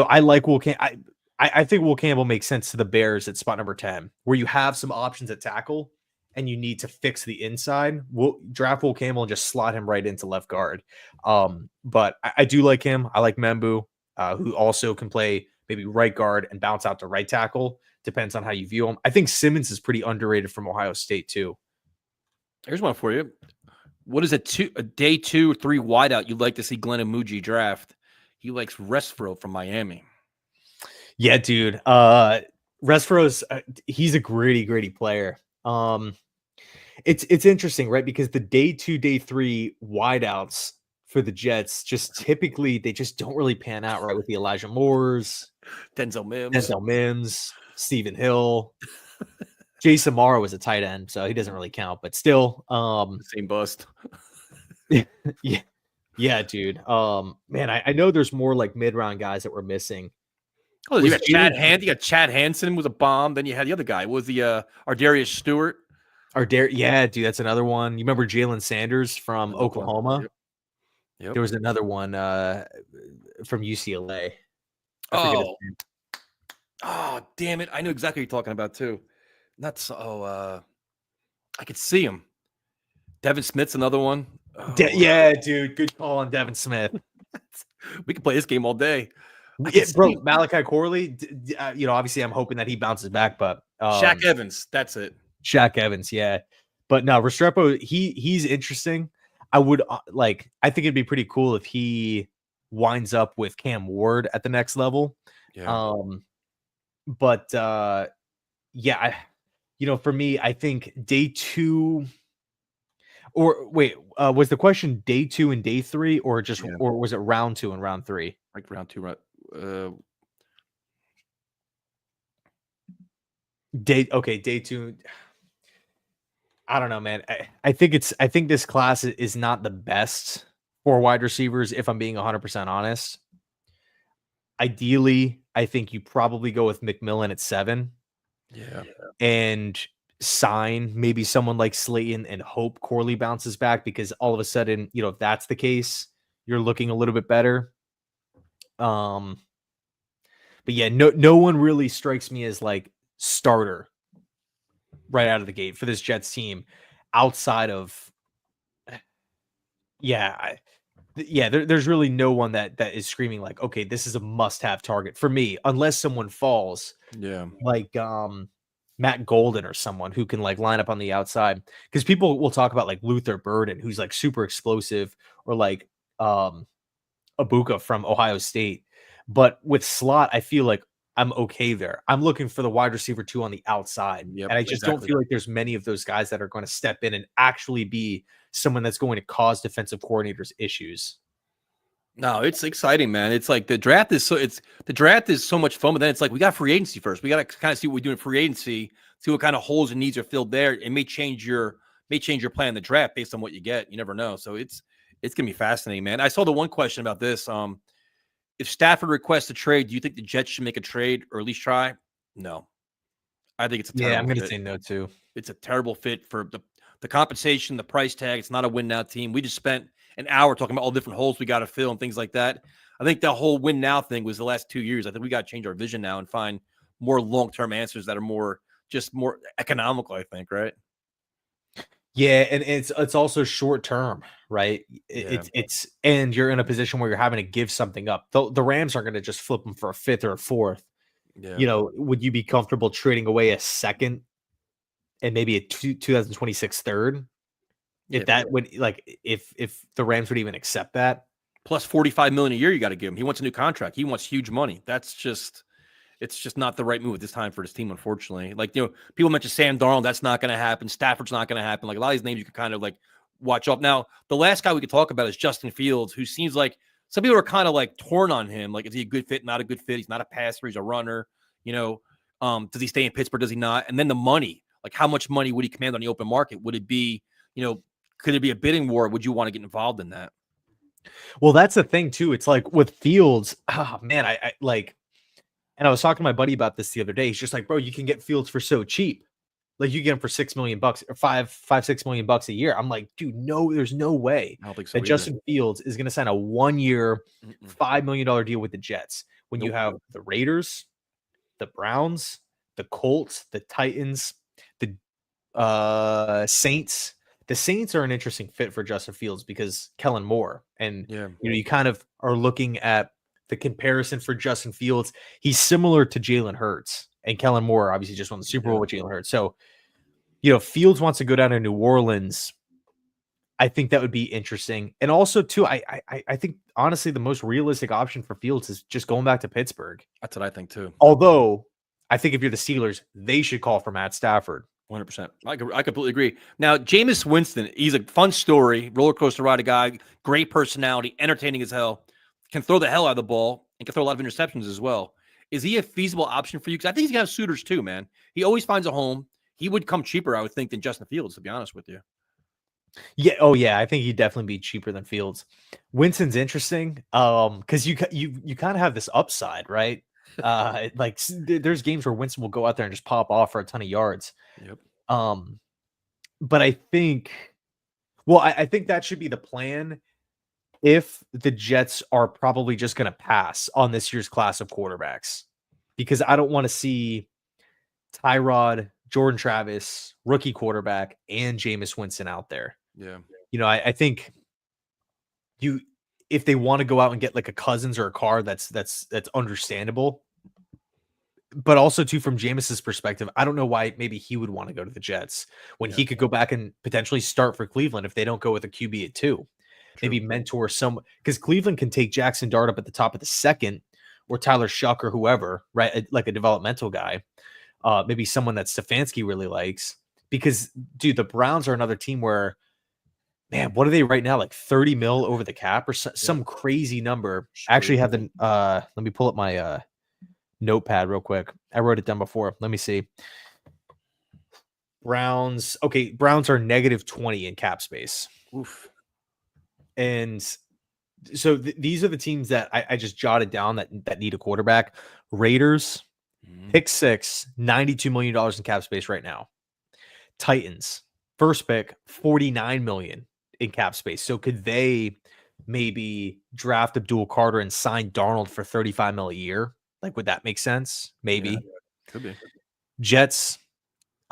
I like Will Campbell. I think Will Campbell makes sense to the Bears at spot number 10, where you have some options at tackle and you need to fix the inside. We'll draft Will Campbell and just slot him right into left guard. But I do like him. I like Membu, who also can play maybe right guard and bounce out to right tackle. Depends on how you view him. I think Simmons is pretty underrated from Ohio State too. Here's one for you. What is a day 2 or 3 wideout you'd like to see Glenn Amuji draft? He likes Resfro from Miami. Yeah, dude. Resfro's he's a gritty player. It's interesting, right? Because the day 2, day 3 wideouts for the Jets just typically they just don't really pan out, right? With the Elijah Moores, Denzel Mims, Stephen Hill. Jason Morrow was a tight end, so he doesn't really count, but still, same bust. yeah, dude. Man, I know there's more like mid-round guys that we're missing. Oh, you got Chad Hansen was a bomb. Then you had the other guy. Was the Ardarius Stewart? Yeah, dude, that's another one. You remember Jalen Sanders from Oklahoma? Yep. There was another one from UCLA. Oh, damn it! I know exactly what you're talking about too. I could see him. Devin Smith's another one. Yeah, dude, good call on Devin Smith. We could play this game all day. Bro, Malachi Corley, obviously I'm hoping that he bounces back, but Shaq Evans, that's it. Shaq Evans, yeah. But no, Restrepo, he's interesting. I would I think it'd be pretty cool if he winds up with Cam Ward at the next level. Yeah. For me, I think day 2 or wait, was the question day 2 and day 3 or or was it round 2 and round 3? Like round 2, day 2. I don't know, man. I think this class is not the best for wide receivers, if I'm being 100% honest. Ideally, I think you probably go with McMillan at 7. Yeah. And sign maybe someone like Slayton and hope Corley bounces back, because all of a sudden, if that's the case, you're looking a little bit better. But yeah, no one really strikes me as like starter right out of the gate for this Jets team outside of yeah, there's really no one that is screaming like, okay, this is a must-have target for me, unless someone falls Yeah. like Matt Golden or someone who can like line up on the outside. Because people will talk about like Luther Burden, who's like super explosive, or like Abuka from Ohio State. But with slot, I feel like I'm okay there. I'm looking for the wide receiver 2 on the outside. Yep. And I just don't Exactly. feel like there's many of those guys that are going to step in and actually be someone that's going to cause defensive coordinators issues. No, it's exciting, man. It's like the draft is so much fun, but then it's like we got free agency first. We got to kind of see what we do in free agency, see what kind of holes and needs are filled there. It may change your plan in the draft based on what you get. You never know. So it's gonna be fascinating, man. I saw the one question about this. If Stafford requests a trade, do you think the Jets should make a trade or at least try? No. I think it's a Yeah, I'm terrible going to fit. say no too. It's a terrible fit for the compensation, the price tag. It's not a win now team. We just spent an hour talking about all the different holes we got to fill and things like that. I think the whole win now thing was the last 2 years. I think we got to change our vision now and find more long-term answers that are more economical, I think, right? Yeah, and it's also short term, right? It's and you're in a position where you're having to give something up. The Rams aren't going to just flip them for a fifth or a fourth. Yeah. You know, would you be comfortable trading away a second and maybe a 2026 third? If that would like if the Rams would even accept that. Plus $45 million a year you got to give him. He wants a new contract. He wants huge money. It's just not the right move at this time for this team, unfortunately. Like, people mention Sam Darnold. That's not going to happen. Stafford's not going to happen. Like, a lot of these names you can kind of like watch up. Now, the last guy we could talk about is Justin Fields, who seems like some people are kind of like torn on him. Like, is he a good fit? Not a good fit. He's not a passer. He's a runner. Does he stay in Pittsburgh? Does he not? And then the money, like how much money would he command on the open market? Would it be, could it be a bidding war? Would you want to get involved in that? Well, that's the thing too. It's like with Fields, man, I like, and I was talking to my buddy about this the other day. He's just like, bro, you can get Fields for so cheap. Like you get him for $6 million or $6 million a year. I'm like, dude, no, there's no way I don't think so that either. Justin Fields is going to sign a 1-year, $5 million deal with the Jets when you have the Raiders, the Browns, the Colts, the Titans, the Saints. The Saints are an interesting fit for Justin Fields because Kellen Moore, and you kind of are looking at the comparison for Justin Fields. He's similar to Jalen Hurts, and Kellen Moore obviously just won the Super Bowl with Jalen Hurts. So, Fields wants to go down to New Orleans. I think that would be interesting, and also too, I think honestly the most realistic option for Fields is just going back to Pittsburgh. That's what I think too. Although I think if you're the Steelers, they should call for Matt Stafford. 100%. I completely agree. Now, Jameis Winston, he's a fun story, roller coaster ride guy, great personality, entertaining as hell, can throw the hell out of the ball, and can throw a lot of interceptions as well. Is he a feasible option for you? Because I think he's got suitors too, man. He always finds a home. He would come cheaper, I would think, than Justin Fields, to be honest with you. Yeah. Oh, yeah. I think he'd definitely be cheaper than Fields. Winston's interesting because you kind of have this upside, right? Like there's games where Winston will go out there and just pop off for a ton of yards. Yep. But I think, well, I think that should be the plan if the Jets are probably just going to pass on this year's class of quarterbacks, because I don't want to see Tyrod, Jordan Travis, rookie quarterback, and Jameis Winston out there. Yeah. I think if they want to go out and get like a Cousins or a Carr, that's understandable. But also too, from Jameis's perspective, I don't know why maybe he would want to go to the Jets when he could go back and potentially start for Cleveland if they don't go with a QB at 2. Maybe mentor some, because Cleveland can take Jackson Dart up at the top of the second, or Tyler Shuck or whoever, right? Like a developmental guy, maybe someone that Stefanski really likes. Because, dude, the Browns are another team where, man, what are they right now? Like 30 mil over the cap or some crazy number. I actually have the, let me pull up my notepad real quick. I wrote it down before. Let me see. Browns. Okay. Browns are negative 20 in cap space. Oof. And so these are the teams that I just jotted down that need a quarterback. Raiders, pick 6, $92 million in cap space right now. Titans, first pick, $49 million in cap space. So could they maybe draft Abdul Carter and sign Darnold for $35 million a year? Like, would that make sense? Maybe. Could be. Jets,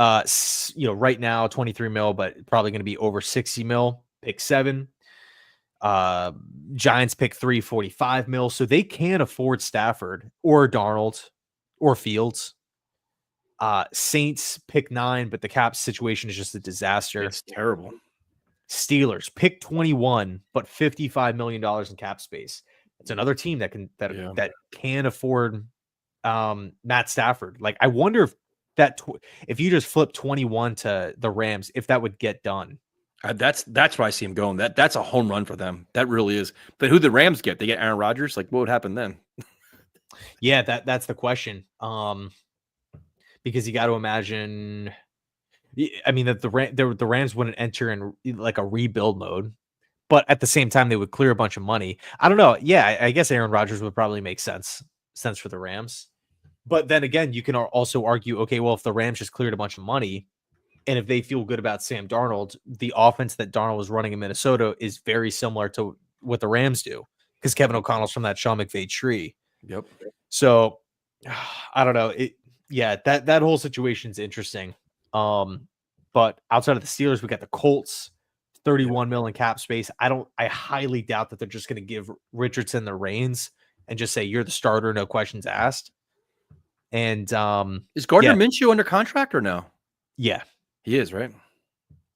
Right now 23 mil, but probably going to be over 60 mil. Pick 7. Giants pick 3, 45 mil. So they can afford Stafford or Darnold or Fields. Saints pick 9, but the cap situation is just a disaster. It's terrible. Steelers pick 21, but $55 million in cap space. It's another team that can afford Matt Stafford. Like, I wonder if if you just flip 21 to the Rams, if that would get done. That's where I see him going. That's a home run for them. That really is. But who the Rams get? They get Aaron Rodgers. Like, what would happen then? Yeah, that's the question. Because you got to imagine. I mean, that the Rams wouldn't enter in like a rebuild mode, but at the same time they would clear a bunch of money. I don't know. Yeah, I guess Aaron Rodgers would probably make sense for the Rams. But then again, you can also argue, okay, well, if the Rams just cleared a bunch of money, and if they feel good about Sam Darnold, the offense that Darnold was running in Minnesota is very similar to what the Rams do, because Kevin O'Connell's from that Sean McVay tree. Yep. So I don't know. That whole situation's interesting. But outside of the Steelers, we got the Colts, 31 million cap space. I highly doubt that they're just going to give Richardson the reins and just say you're the starter, no questions asked. And is Gardner Minshew under contract or no? Yeah, he is, right?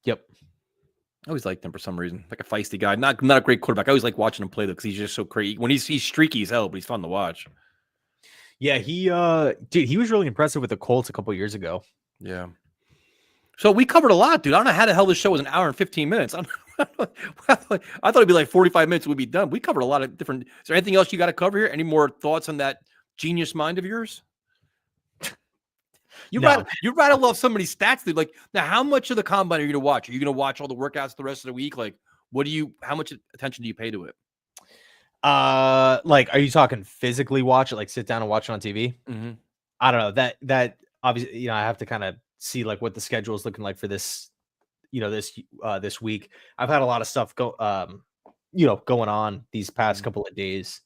Yep. I always liked him for some reason, like a feisty guy. Not a great quarterback. I always like watching him play though, because he's just so crazy. When he's streaky as hell, but he's fun to watch. Yeah, he was really impressive with the Colts a couple years ago. Yeah. So we covered a lot, dude. I don't know how the hell this show was an hour and 15 minutes. I thought it'd be like 45 minutes. We'd be done. We covered a lot of different. Is there anything else you got to cover here? Any more thoughts on that genius mind of yours? You rattle off somebody's stats, dude. Like, now, how much of the combine are you going to watch? Are you going to watch all the workouts the rest of the week? Like, how much attention do you pay to it? Like, are you talking physically watch it, like sit down and watch it on TV? Mm-hmm. I don't know. That obviously, I have to kind of see like what the schedule is looking like for this, this week. I've had a lot of stuff going on these past couple of days,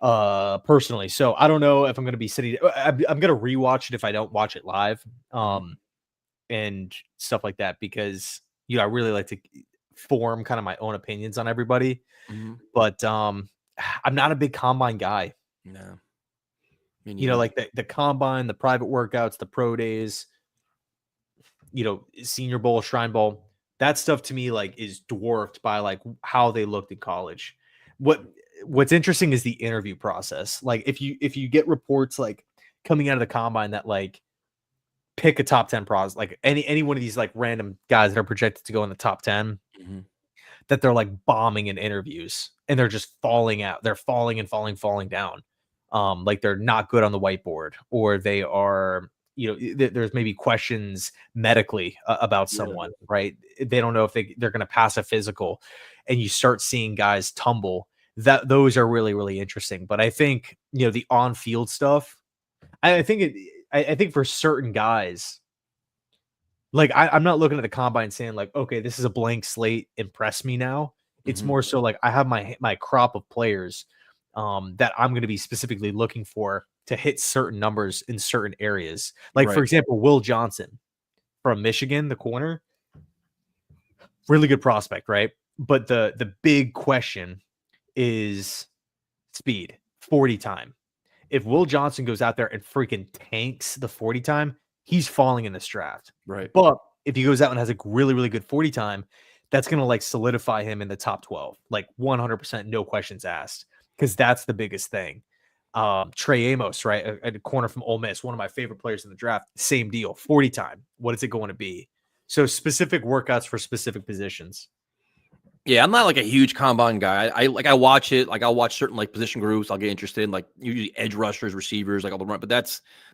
personally. So I don't know if I'm going to be sitting. I'm going to rewatch it if I don't watch it live, and stuff like that, because I really like to form kind of my own opinions on everybody. Mm-hmm. But I'm not a big combine guy. No. Like the combine, the private workouts, the pro days, Senior Bowl, Shrine Bowl, that stuff to me like is dwarfed by like how they looked in college. What's interesting is the interview process. Like if you get reports like coming out of the combine that like pick a top 10 pros, like any one of these like random guys that are projected to go in the top 10, mm-hmm. that they're like bombing in interviews and they're just falling out. They're falling down. Like they're not good on the whiteboard, or they are, there's maybe questions medically about someone, right? They don't know if they're going to pass a physical, and you start seeing guys tumble. Those are really, really interesting. But I think, the on-field stuff, I think for certain guys, like I'm not looking at the combine saying like, okay, this is a blank slate, impress me now. It's more so like I have my crop of players that I'm going to be specifically looking for to hit certain numbers in certain areas. Like, for example, Will Johnson from Michigan, the corner, really good prospect, right? But the big question is speed, 40 time. If Will Johnson goes out there and freaking tanks the 40 time, he's falling in this draft. Right. But if he goes out and has a really, really good 40 time, that's going to like solidify him in the top 12, like 100%, no questions asked, because that's the biggest thing. Trey Amos, right? A corner from Ole Miss, one of my favorite players in the draft, same deal, 40 time. What is it going to be? So specific workouts for specific positions. Yeah, I'm not like a huge combine guy. I watch it. Like I'll watch certain like position groups. I'll get interested in like usually edge rushers, receivers, like all the run. But then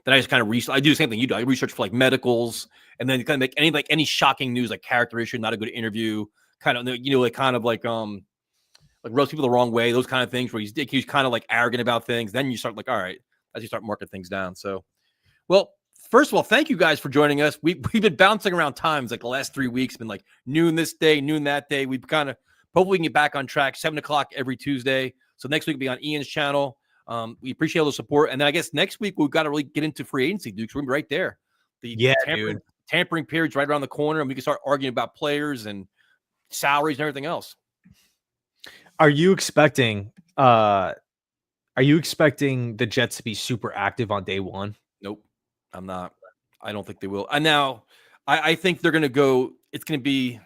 I just kind of I do the same thing you do. I research for like medicals, and then kind of make any shocking news, like character issue, not a good interview, kind of like roast people the wrong way, those kind of things where he's kind of like arrogant about things. Then you start like, all right, as you start marking things down. So, well, first of all, thank you guys for joining us. We've been bouncing around times like the last 3 weeks, been like noon this day, noon that day. We've kind of, hopefully we can get back on track, 7:00 every Tuesday. So next week will be on Ian's channel. We appreciate all the support. And then I guess next week we've got to really get into free agency, Duke. So we're gonna be right there. tampering period's right around the corner, and we can start arguing about players and salaries and everything else. Are you expecting the Jets to be super active on day one? Nope, I'm not. I don't think they will. And now I think they're going to go. It's going to be.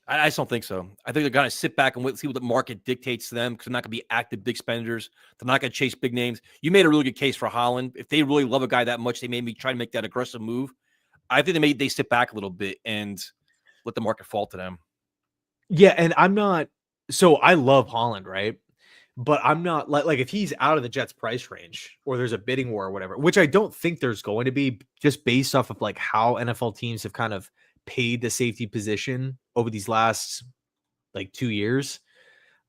I just don't think so. I think they're going to sit back and wait, see what the market dictates to them because they're not going to be active big spenders. They're not going to chase big names. You made a really good case for Holland. If they really love a guy that much, they may be trying to make that aggressive move. I think they sit back a little bit and let the market fall to them. Yeah, and I'm not. So I love Holland, right? But I'm not like if he's out of the Jets price range or there's a bidding war or whatever, which I don't think there's going to be, just based off of like how NFL teams have kind of paid the safety position over these last like 2 years.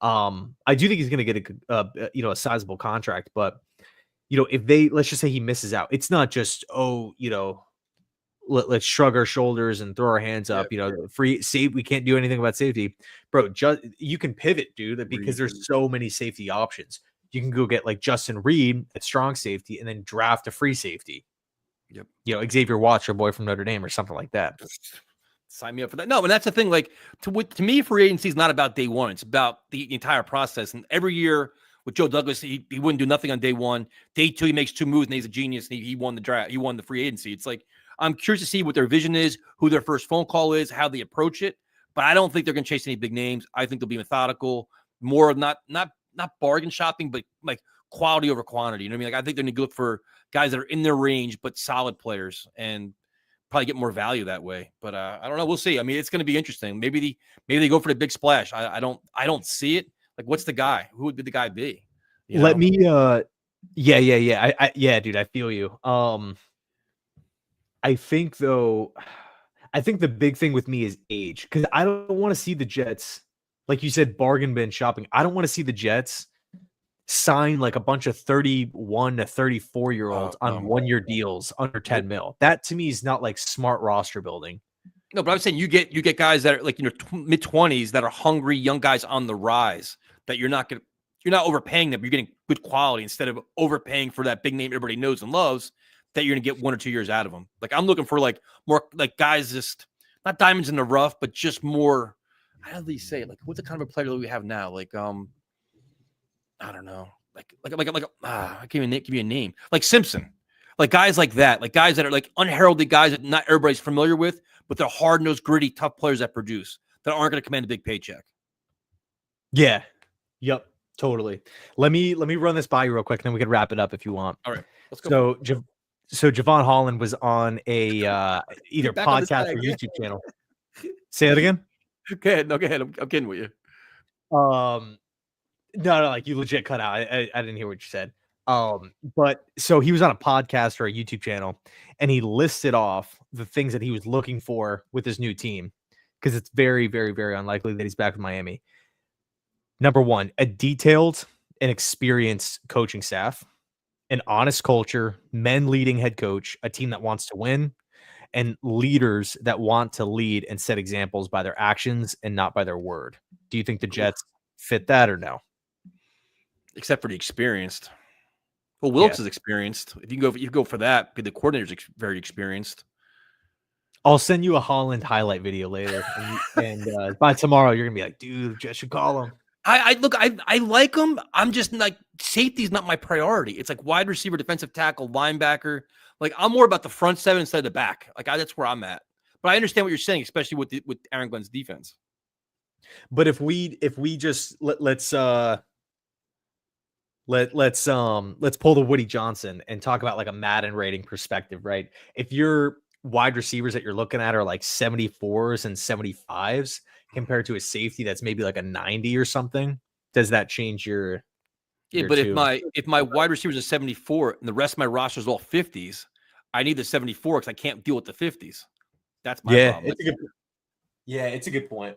I do think he's going to get a sizable contract, but if let's just say he misses out, it's not just, let's shrug our shoulders and throw our hands up. Free save. We can't do anything about safety, bro. You can pivot, dude, because there's so many safety options. You can go get like Justin Reed at strong safety and then draft a free safety. Yep. Xavier Watts, your boy from Notre Dame, or something like that. Sign me up for that. No, and that's the thing. Like to me, free agency is not about day one. It's about the entire process. And every year with Joe Douglas, he wouldn't do nothing on day one. Day two, he makes 2 moves and he's a genius. And he won the draft. He won the free agency. It's like, I'm curious to see what their vision is, who their first phone call is, how they approach it. But I don't think they're going to chase any big names. I think they'll be methodical, more not bargain shopping, but like quality over quantity. You know what I mean? Like I think they're going to look for guys that are in their range but solid players and probably get more value that way. But I don't know. We'll see. I mean, it's going to be interesting. Maybe they go for the big splash. I don't see it. Like, what's the guy? Who would the guy be? Let me. Yeah. Yeah, dude. I feel you. I think the big thing with me is age, because I don't want to see the Jets, like you said, bargain bin shopping. I don't want to see the Jets sign like a bunch of 31 to 34-year-olds on 1-year deals under 10 mil. That to me is not like smart roster building. No, but I'm saying you get guys that are like mid-20s that are hungry young guys on the rise that you're not overpaying them. You're getting good quality instead of overpaying for that big name everybody knows and loves. That you're going to get 1 or 2 years out of them. Like I'm looking for like more like guys, just not diamonds in the rough, but just more. How do they say it? Like what's the kind of a player that we have now? Like I don't know. I can't even give you a name. Like Simpson, like guys like that, like guys that are like unheralded guys that not everybody's familiar with, but they're hard-nosed, gritty, tough players that produce that aren't going to command a big paycheck. Yeah. Yep. Totally. Let me run this by you real quick, and then we can wrap it up if you want. All right. Let's go. So Javon Holland was on a either podcast or YouTube channel. Say that again. Go ahead. No, go ahead. I'm kidding with you. No, like you legit cut out. I didn't hear what you said. But so he was on a podcast or a YouTube channel, and he listed off the things that he was looking for with his new team, because it's very, very, very unlikely that he's back with Miami. Number 1, a detailed and experienced coaching staff. An honest culture, men leading head coach, a team that wants to win, and leaders that want to lead and set examples by their actions and not by their word. Do you think the Jets fit that or no? Except for the experienced. Well, Wilkes is experienced. If you go for that, the coordinator's very experienced. I'll send you a Holland highlight video later, and by tomorrow you're gonna be like, dude, Jets should call him. I like him. I'm just like, safety's not my priority. It's like wide receiver, defensive tackle, linebacker. Like I'm more about the front seven instead of the back. Like that's where I'm at. But I understand what you're saying, especially with Aaron Glenn's defense. But if we just let's pull the Woody Johnson and talk about like a Madden rating perspective, right? If your wide receivers that you're looking at are like 74s and 75s compared to a safety that's maybe like a 90 or something, does that change your? But if my wide receivers are 74 and the rest of my roster is all 50s, I need the 74 because I can't deal with the 50s. That's my problem. It's a good point.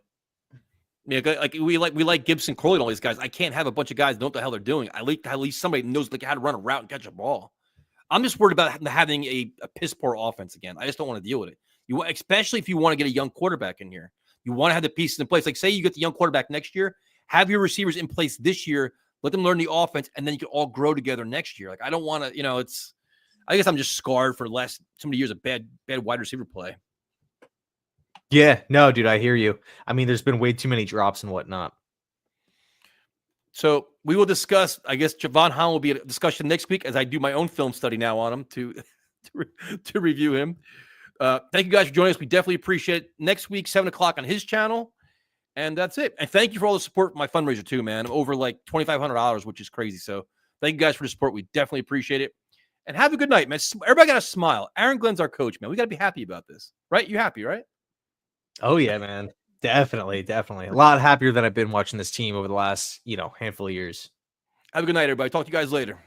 Yeah, like we like Gibson, Crowley, and all these guys. I can't have a bunch of guys that know what the hell they're doing. I like at least somebody knows like how to run a route and catch a ball. I'm just worried about having a piss poor offense again. I just don't want to deal with it. Especially if you want to get a young quarterback in here. You want to have the pieces in place. Like say you get the young quarterback next year, have your receivers in place this year, let them learn the offense, and then you can all grow together next year. Like I don't want to, I guess I'm just scarred for so many years of bad wide receiver play. Yeah, no, dude, I hear you. I mean, there's been way too many drops and whatnot. So we will discuss. I guess Javon Hahn will be a discussion next week as I do my own film study now on him to to review him. Thank you guys for joining us. We definitely appreciate it. Next week, 7:00 on his channel. And that's it. And thank you for all the support for my fundraiser too, man. I'm over like $2,500, which is crazy. So thank you guys for the support. We definitely appreciate it. And have a good night, man. Everybody got to smile. Aaron Glenn's our coach, man. We got to be happy about this, right? You happy, right? Oh yeah, man. Definitely, definitely. A lot happier than I've been watching this team over the last, handful of years. Have a good night, everybody. Talk to you guys later.